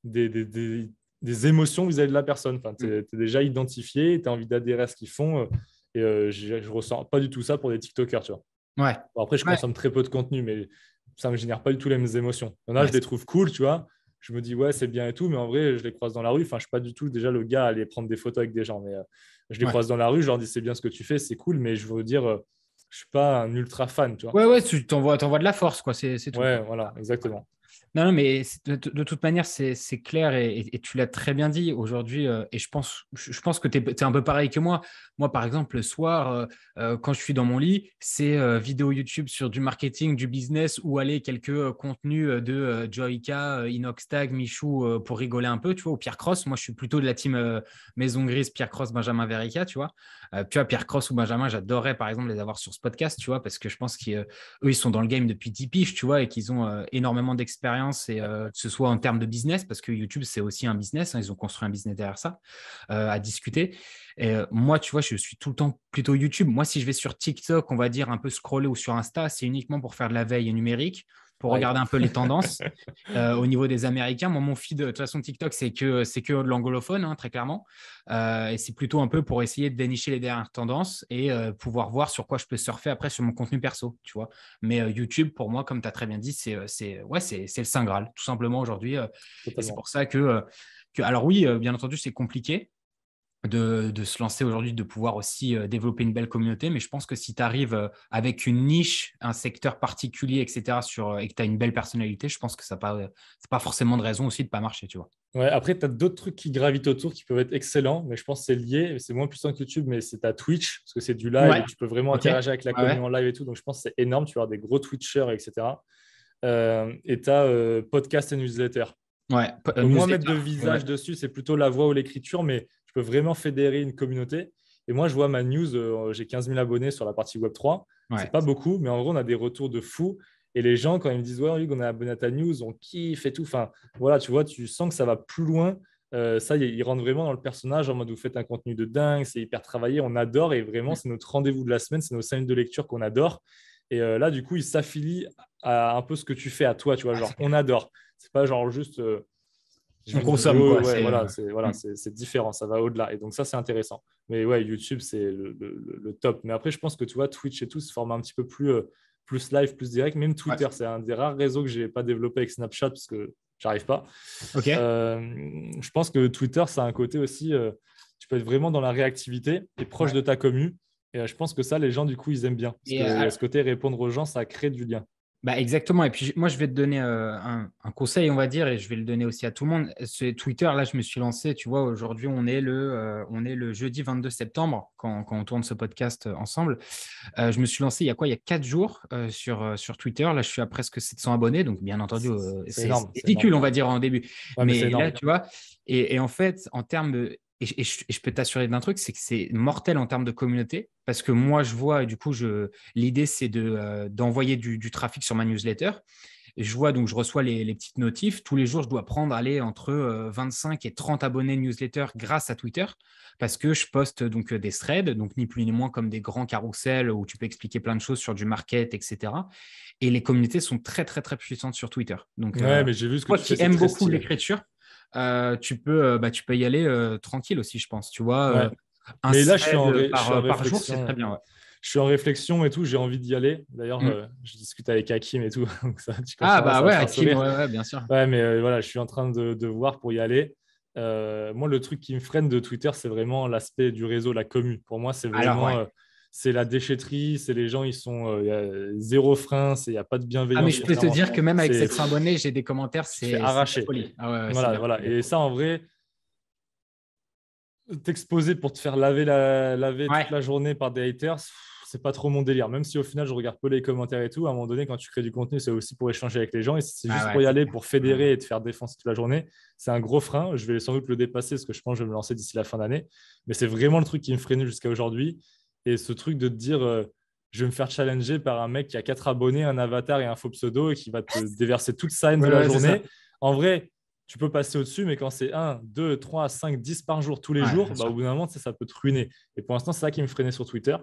des des émotions vis-à-vis de la personne. Enfin, tu es déjà identifié, tu as envie d'adhérer à ce qu'ils font. Je ressens pas du tout ça pour des TikTokers, tu vois. Ouais. Bon, après, je Ouais. consomme très peu de contenu, mais ça ne me génère pas du tout les mêmes émotions. Il y en a, Ouais. je les trouve cool, tu vois. Je me dis, ouais, c'est bien et tout, mais en vrai, je les croise dans la rue. Enfin, je ne suis pas du tout déjà le gars à aller prendre des photos avec des gens, mais je les Ouais. croise dans la rue, je leur dis, c'est bien ce que tu fais, c'est cool, mais je veux dire, je ne suis pas un ultra fan, tu vois. Ouais, ouais, tu t'envoies de la force, quoi. C'est tout, Ouais, quoi. voilà, exactement. Non, non, mais de toute manière, c'est clair et tu l'as très bien dit aujourd'hui. Et je pense que tu es un peu pareil que moi. Moi, par exemple, le soir, quand je suis dans mon lit, c'est vidéo YouTube sur du marketing, du business ou aller quelques contenus de Joyka, Inoxtag, Michou pour rigoler un peu, tu vois, ou Pierre Cross. Moi, je suis plutôt de la team Maison Grise, Pierre Cross, Benjamin Verica, tu vois. Tu vois, Pierre Cross ou Benjamin, j'adorerais par exemple les avoir sur ce podcast, tu vois, parce que je pense qu'eux, ils sont dans le game depuis 10 piges, tu vois, et qu'ils ont énormément d'expérience, et que ce soit en termes de business, parce que YouTube, c'est aussi un business, hein, ils ont construit un business derrière ça, à discuter. Et moi, tu vois, je suis tout le temps plutôt YouTube. Moi, si je vais sur TikTok, on va dire un peu scroller ou sur Insta, c'est uniquement pour faire de la veille numérique, pour Pareil. regarder un peu les tendances. Au niveau des Américains, moi, mon feed, de toute façon, TikTok, c'est que de l'anglophone, hein, très clairement. Et c'est plutôt un peu pour essayer de dénicher les dernières tendances et pouvoir voir sur quoi je peux surfer après sur mon contenu perso, tu vois. Mais YouTube, pour moi, comme tu as très bien dit, c'est le Saint Graal, tout simplement aujourd'hui. Et c'est Totalement. pour ça alors oui, bien entendu, c'est compliqué de se lancer aujourd'hui, de pouvoir aussi développer une belle communauté. Mais je pense que si tu arrives avec une niche, un secteur particulier, etc., et que tu as une belle personnalité, je pense que ça c'est pas forcément de raison aussi de ne pas marcher, tu vois. Ouais, après, tu as d'autres trucs qui gravitent autour qui peuvent être excellents, mais je pense que c'est lié. C'est moins puissant que YouTube, mais c'est ta Twitch, parce que c'est du live Ouais, et tu peux vraiment ok. interagir avec la Ouais, commune ouais. en live et tout. Donc, je pense que c'est énorme. Tu vas avoir des gros Twitchers, etc. Et tu as podcast et newsletter. Ouais, On peut moins mettre newsletter. de Ouais, visage dessus, c'est plutôt la voix ou l'écriture, mais tu peux vraiment fédérer une communauté. Et moi, je vois ma news, j'ai 15 000 abonnés sur la partie Web3. C'est ouais. pas beaucoup, mais en gros, on a des retours de fou. Et les gens, quand ils me disent, ouais, Hugues, on est abonné à ta news, on kiffe et tout. Enfin, voilà, tu vois, tu sens que ça va plus loin. Ça, ils rentrent vraiment dans le personnage en mode, vous faites un contenu de dingue, c'est hyper travaillé, on adore. Et vraiment, Mm. c'est notre rendez-vous de la semaine, c'est nos 5 minutes de lecture qu'on adore. Et là, du coup, ils s'affilient à un peu ce que tu fais à toi, tu vois, Ouais, c'est genre, clair. on adore. C'est pas genre juste j'ai On vu une consomme, vidéo, quoi. ouais, voilà, Mm. c'est différent, ça va au-delà. Et donc, ça, c'est intéressant. Mais ouais, YouTube, c'est le top. Mais après, je pense que tu vois, Twitch et tout se forment un petit peu plus live, plus direct. Même Ouais. Twitter, c'est un des rares réseaux que je n'ai pas développé avec Snapchat parce que j'arrive pas. Ok. Je pense que Twitter, ça a un côté aussi, tu peux être vraiment dans la réactivité et proche Ouais. de ta commu. Et je pense que ça, les gens, du coup, ils aiment bien. Parce Et, qu'il y a ce côté répondre aux gens, ça crée du lien. bah exactement. Et puis, moi, je vais te donner un conseil, on va dire, et je vais le donner aussi à tout le monde. C'est Twitter, là, je me suis lancé. Tu vois, aujourd'hui, on est le jeudi 22 septembre, quand on tourne ce podcast ensemble. Je me suis lancé il y a 4 jours sur Twitter. Là, je suis à presque 700 abonnés. Donc, bien entendu, C'est c'est énorme, c'est énorme. ridicule, on va dire, en début. Ouais, mais c'est Mais énorme. là, tu vois, et en fait, en termes de. Et je peux t'assurer d'un truc, c'est que c'est mortel en termes de communauté. Parce que moi, je vois, et du coup, l'idée, c'est d'envoyer du trafic sur ma newsletter. Et je vois, donc je reçois les petites notifs. Tous les jours, je dois prendre aller entre 25 et 30 abonnés newsletter grâce à Twitter, parce que je poste donc des threads, donc ni plus ni moins comme des grands carousels où tu peux expliquer plein de choses sur du market, etc. Et les communautés sont très, très, très puissantes sur Twitter. Donc, Ouais, mais j'ai vu ce que toi tu fais, qui c'est aimes très beaucoup stylé. l'écriture, tu peux y aller tranquille aussi, je pense. Tu vois, Ouais. un Mais là, thread je suis en par jour, c'est très réflexion. bien. Ouais. Je suis en réflexion et tout, j'ai envie d'y aller. D'ailleurs, Mm. je discute avec Hakim et tout, donc ça, tu Ah, comprends, bah ça va ouais, te faire Hakim, sourire. ouais, ouais, bien sûr. Ouais, mais voilà, je suis en train de voir pour y aller. Moi, le truc qui me freine de Twitter, c'est vraiment l'aspect du réseau, la commu. Pour moi, c'est Alors, vraiment ouais. c'est la déchetterie, c'est les gens, ils sont y a zéro frein, il n'y a pas de Ah, mais bienveillance, je peux te contrairement. dire que même avec C'est, 700 abonnés, j'ai des commentaires, tu te fais c'est de la arracher. folie. Ah ouais, ouais, c'est de Voilà, la voilà. folie. Et ça, en vrai, t'exposer pour te faire laver toute Ouais, la journée par des haters, c'est pas trop mon délire. Même si au final, je regarde peu les commentaires et tout, à un moment donné, quand tu crées du contenu, c'est aussi pour échanger avec les gens. Et si c'est ah juste ouais, pour y c'est aller, clair. pour Ouais, fédérer et te faire défoncer toute la journée, c'est un gros frein. Je vais sans doute le dépasser parce que je pense que je vais me lancer d'ici la fin d'année. Mais c'est vraiment le truc qui me freinait jusqu'à aujourd'hui. Et ce truc de te dire, je vais me faire challenger par un mec qui a 4 abonnés, un avatar et un faux pseudo et qui va te déverser toute sa haine de ouais, la ouais, c'est ça. journée. En vrai, tu peux passer au-dessus, mais quand c'est 1, 2, 3, 5, 10 par jour, tous les Ouais, jours, bien bah, au sûr. bout d'un moment, ça peut te ruiner. Et pour l'instant, c'est ça qui me freinait sur Twitter.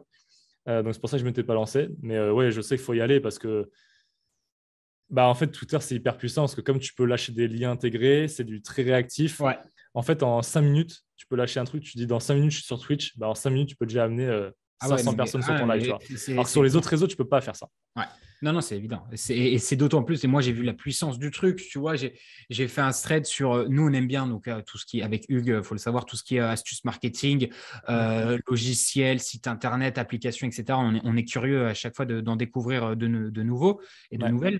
Donc, c'est pour ça que je ne m'étais pas lancé. Mais ouais, je sais qu'il faut y aller parce que Bah, en fait, Twitter, c'est hyper puissant parce que comme tu peux lâcher des liens intégrés, c'est du très réactif. Ouais. En fait, en 5 minutes, tu peux lâcher un truc. Tu dis dans 5 minutes, je suis sur Twitch. Bah, en 5 minutes, tu peux déjà amener Ah ouais, 500 personnes sur ton live. Tu vois. Alors que sur c'est les autres réseaux, tu peux pas faire ça. Ouais. Non, non, c'est évident. Et c'est d'autant plus, et moi j'ai vu la puissance du truc, tu vois, j'ai fait un thread sur, nous on aime bien, donc tout ce qui est, avec Hugues, il faut le savoir, tout ce qui est astuces marketing, Mm. logiciels, site internet, applications, etc. On est curieux à chaque fois d'en découvrir de nouveaux et de Ouais, nouvelles.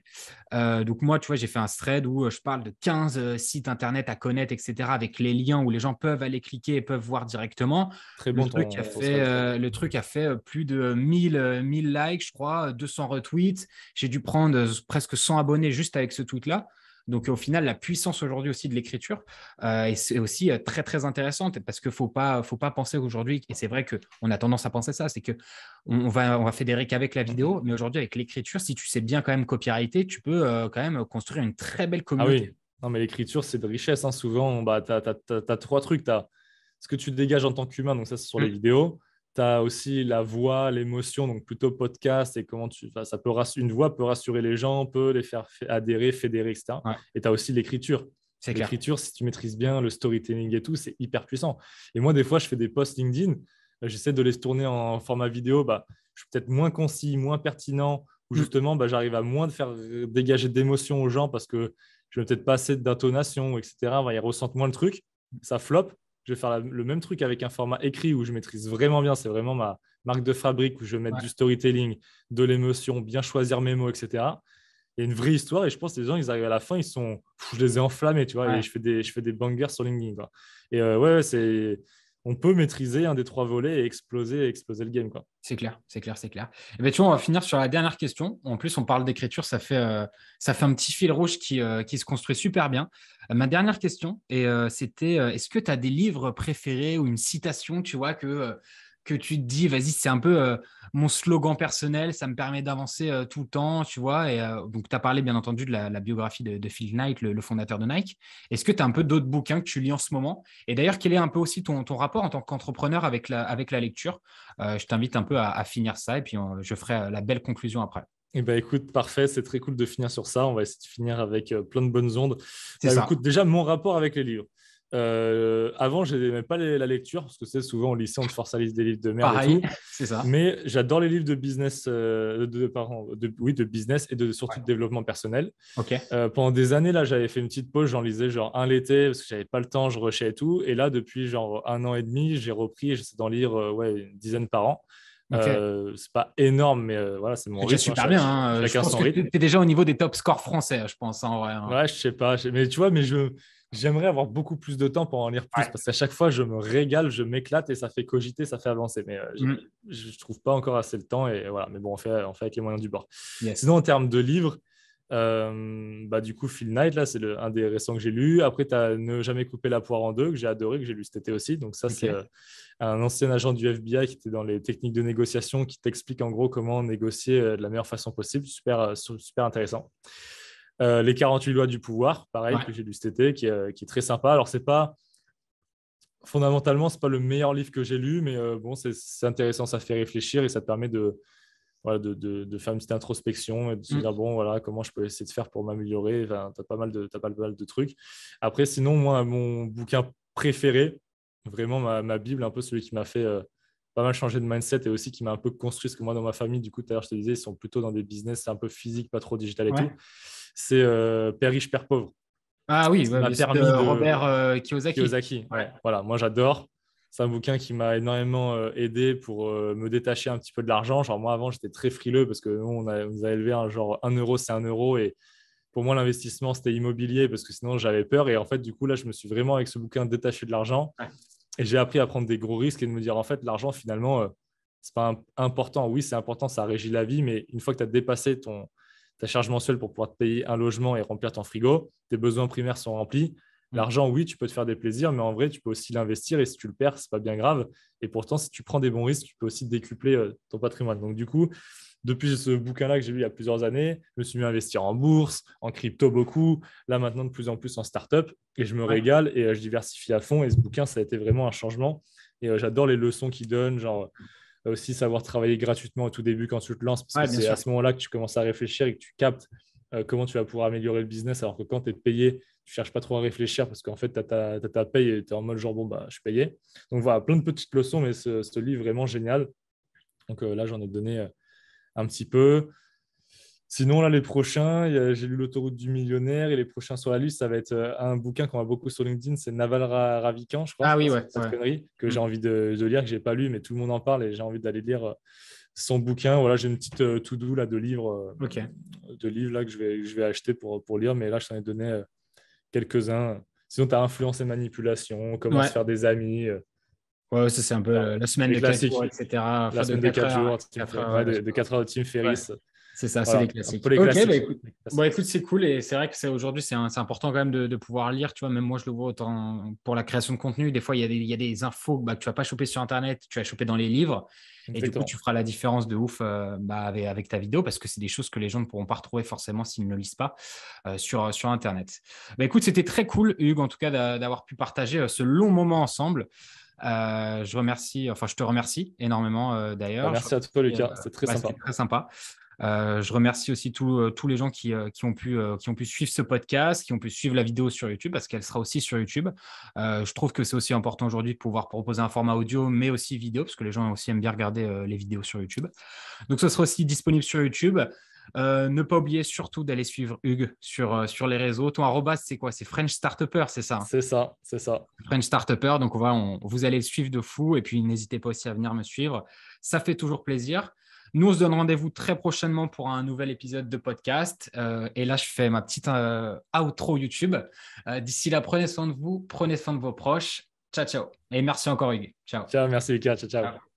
Donc moi, tu vois, j'ai fait un thread où je parle de 15 sites internet à connaître, etc., avec les liens où les gens peuvent aller cliquer et peuvent voir directement. très bon ton thread. Le truc a fait plus de 1000 likes, je crois, 200 retweets. J'ai dû prendre presque 100 abonnés juste avec ce tweet-là. Donc, au final, la puissance aujourd'hui aussi de l'écriture, et c'est aussi très, très intéressante parce qu'il ne faut pas penser qu'aujourd'hui, et c'est vrai qu'on a tendance à penser ça, c'est qu'on on va fédérer qu'avec la vidéo, mais aujourd'hui, avec l'écriture, si tu sais bien quand même copywriter, tu peux quand même construire une très belle Ah communauté. oui, non, mais l'écriture, c'est de richesse. Hein. Souvent, bah, tu as trois trucs. Tu as ce que tu dégages en tant qu'humain, donc ça, c'est sur les Mm. vidéos. Tu as aussi la voix, l'émotion, donc plutôt podcast et comment tu. Enfin, une voix peut rassurer les gens, peut les faire adhérer, fédérer, etc. Ouais, Et tu as aussi l'écriture. c'est clair. L'écriture, si tu maîtrises bien le storytelling et tout, c'est hyper puissant. Et moi, des fois, je fais des posts LinkedIn, j'essaie de les tourner en format vidéo. Bah, je suis peut-être moins concis, moins pertinent, ou Mm. justement, bah, j'arrive à moins de faire dégager d'émotions aux gens parce que je n'ai peut-être pas assez d'intonation, etc. Ils ressentent moins le truc, ça flop. Je vais faire le même truc avec un format écrit où je maîtrise vraiment bien. C'est vraiment ma marque de fabrique où je vais mettre Ouais. du storytelling, de l'émotion, bien choisir mes mots, etc. Il y a une vraie histoire et je pense que les gens, ils arrivent à la fin, je les ai enflammés, tu vois, et Ouais. je fais des bangers sur LinkedIn, quoi. Et ouais, on peut maîtriser un des trois volets et exploser le game, quoi. C'est clair, c'est clair, c'est clair. Et ben, tu vois, on va finir sur la dernière question. En plus, on parle d'écriture, ça fait un petit fil rouge qui se construit super bien. Ma dernière question, c'était est-ce que tu as des livres préférés ou une citation, tu vois, que tu te dis, vas-y, c'est un peu mon slogan personnel, ça me permet d'avancer tout le temps, tu vois. Donc, tu as parlé, bien entendu, de la biographie de Phil Knight, le fondateur de Nike. Est-ce que tu as un peu d'autres bouquins que tu lis en ce moment? Et d'ailleurs, quel est un peu aussi ton rapport en tant qu'entrepreneur avec la lecture? Je t'invite un peu à finir ça et puis je ferai la belle conclusion après. Eh ben, écoute, parfait, c'est très cool de finir sur ça. On va essayer de finir avec plein de bonnes ondes. C'est ça. Écoute, déjà, mon rapport avec les livres. Avant, je n'aimais pas la lecture, parce que c'est souvent au lycée, on te force à lire des livres de merde et Pareil, tout. c'est ça. Mais j'adore les livres de business, oui, de business et surtout Ouais. de développement personnel. Ok. Pendant des années, là, j'avais fait une petite pause, j'en lisais genre un l'été, parce que j'avais pas le temps, je rushais et tout. Et là, depuis genre 1 an et demi, j'ai repris et j'essaie d'en lire ouais, une dizaine par an. Ok. C'est pas énorme, mais voilà, c'est C'est mon déjà rythme. Hein. super bien, hein. Je Chacun pense son que tu rythme. es déjà au niveau des top scores français, je pense, hein, en vrai, hein. Ouais, je sais pas. Mais tu vois, j'aimerais avoir beaucoup plus de temps pour en lire plus Ouais. parce qu'à chaque fois, je me régale, je m'éclate et ça fait cogiter, ça fait avancer. Mais Mm. je trouve pas encore assez le temps et voilà. Mais bon, on fait avec les moyens du bord. Yes. Sinon, en termes de livres, bah, du coup, Phil Knight, là, c'est un des récents que j'ai lu. Après, tu as Ne jamais couper la poire en deux, que j'ai adoré, que j'ai lu cet été aussi. Donc, ça, c'est Ok. un ancien agent du FBI qui était dans les techniques de négociation, qui t'explique en gros comment négocier de la meilleure façon possible. Super, super intéressant. Les 48 lois du pouvoir, pareil, Ouais. que j'ai lu cet été, qui est très sympa. Alors, fondamentalement, c'est pas le meilleur livre que j'ai lu, mais bon, c'est intéressant, ça fait réfléchir et ça te permet voilà, de faire une petite introspection et de se Mm. dire, bon, voilà, comment je peux essayer de faire pour m'améliorer. Enfin, t'as pas mal de trucs. Après, sinon, moi, mon bouquin préféré, vraiment ma Bible, un peu celui qui m'a fait pas mal changer de mindset et aussi qui m'a un peu construit, parce que moi, dans ma famille, du coup, tout à l'heure, je te disais, ils sont plutôt dans des business un peu physiques, pas trop digital et Ouais. tout. C'est Père riche, Père pauvre. Ah oui, Ça ouais, m'a c'est de permis de. Robert Kiyosaki. Kiyosaki, Ouais. ouais, voilà, moi j'adore. C'est un bouquin qui m'a énormément aidé pour me détacher un petit peu de l'argent. Genre, moi avant, j'étais très frileux parce que nous, on nous a élevé un genre 1 euro, c'est 1 euro. Et pour moi, l'investissement, c'était immobilier parce que sinon, j'avais peur. Et en fait, du coup, là, je me suis vraiment, avec ce bouquin, détaché de l'argent. Ouais. Et j'ai appris à prendre des gros risques et de me dire, en fait, l'argent, finalement, c'est pas important. Oui, c'est important, ça régit la vie. Mais une fois que tu as dépassé ta charge mensuelle pour pouvoir te payer un logement et remplir ton frigo, tes besoins primaires sont remplis. Mm. L'argent, oui, tu peux te faire des plaisirs, mais en vrai, tu peux aussi l'investir et si tu le perds, c'est pas bien grave. Et pourtant, si tu prends des bons risques, tu peux aussi décupler ton patrimoine. Donc, du coup, depuis ce bouquin-là que j'ai lu il y a plusieurs années, je me suis mis à investir en bourse, en crypto beaucoup, là maintenant de plus en plus en start-up et je me Ouais. régale et je diversifie à fond. Et ce bouquin, ça a été vraiment un changement. Et j'adore les leçons qu'il donne, genre aussi savoir travailler gratuitement au tout début quand tu te lances, parce que Ouais, bien c'est à sûr. ce moment-là que tu commences à réfléchir et que tu captes comment tu vas pouvoir améliorer le business, alors que quand tu es payé, tu ne cherches pas trop à réfléchir parce qu'en fait, tu as ta paye et tu es en mode genre, bon, bah, je suis payé. Donc voilà, plein de petites leçons, mais ce livre est vraiment génial. Donc là, j'en ai donné un petit peu. Sinon, là, les prochains, j'ai lu L'autoroute du millionnaire et les prochains sur la liste, ça va être un bouquin qu'on a beaucoup sur LinkedIn, c'est Naval Ravikant, je Ah crois, oui, si ouais. je dis pas de Ouais. conneries, que j'ai envie de lire, que je n'ai pas lu, mais tout le monde en parle et j'ai envie d'aller lire son bouquin. Voilà, j'ai une petite to-do là, Ok. de livres là, que je vais acheter pour lire, mais là, je t'en ai donné quelques-uns. Sinon, tu as Influence et manipulation, Comment se Ouais. faire des amis, Ouais, ça, c'est un peu la semaine les de 4 jours, classiques. etc. La Enfin, de semaine des 4 4 heures. jours, 4 heures, ouais, de 4 heures de Tim ouais. Ferriss. C'est ça, c'est les Voilà, un peu classiques. les Ok, bah classiques. écoute, c'est cool et c'est vrai que aujourd'hui, c'est important quand même de pouvoir lire. Tu vois, même moi, je le vois autant pour la création de contenu. Des fois, il y a des infos que tu vas pas choper sur Internet, tu vas choper dans les livres. Et du coup, tu Exactement. feras la différence de ouf avec ta vidéo parce que c'est des choses que les gens ne pourront pas retrouver forcément s'ils ne lisent pas sur Internet. Bah, écoute, c'était très cool, Hugues, en tout cas, d'avoir pu partager ce long moment ensemble. Je te remercie énormément Bah, d'ailleurs. merci à toi, Lucas. C'était très C'était sympa. très sympa. Je remercie aussi tous les gens qui ont pu suivre ce podcast, qui ont pu suivre la vidéo sur YouTube, parce qu'elle sera aussi sur YouTube. Je trouve que c'est aussi important aujourd'hui de pouvoir proposer un format audio, mais aussi vidéo, parce que les gens aussi aiment bien regarder les vidéos sur YouTube. Donc, ce sera aussi disponible sur YouTube. Ne pas oublier surtout d'aller suivre Hugues sur les réseaux. Ton arrobas, c'est quoi? C'est French Startupper, c'est ça, hein? C'est ça, c'est ça. French Startupper. Donc, voilà, vous allez le suivre de fou. Et puis, n'hésitez pas aussi à venir me suivre. Ça fait toujours plaisir. Nous, on se donne rendez-vous très prochainement pour un nouvel épisode de podcast. Et là, je fais ma petite outro YouTube. D'ici là, prenez soin de vous, prenez soin de vos proches. Ciao, ciao. Et merci encore, Hugues. Ciao. Ciao, merci Lucas. Ciao, ciao. Ciao.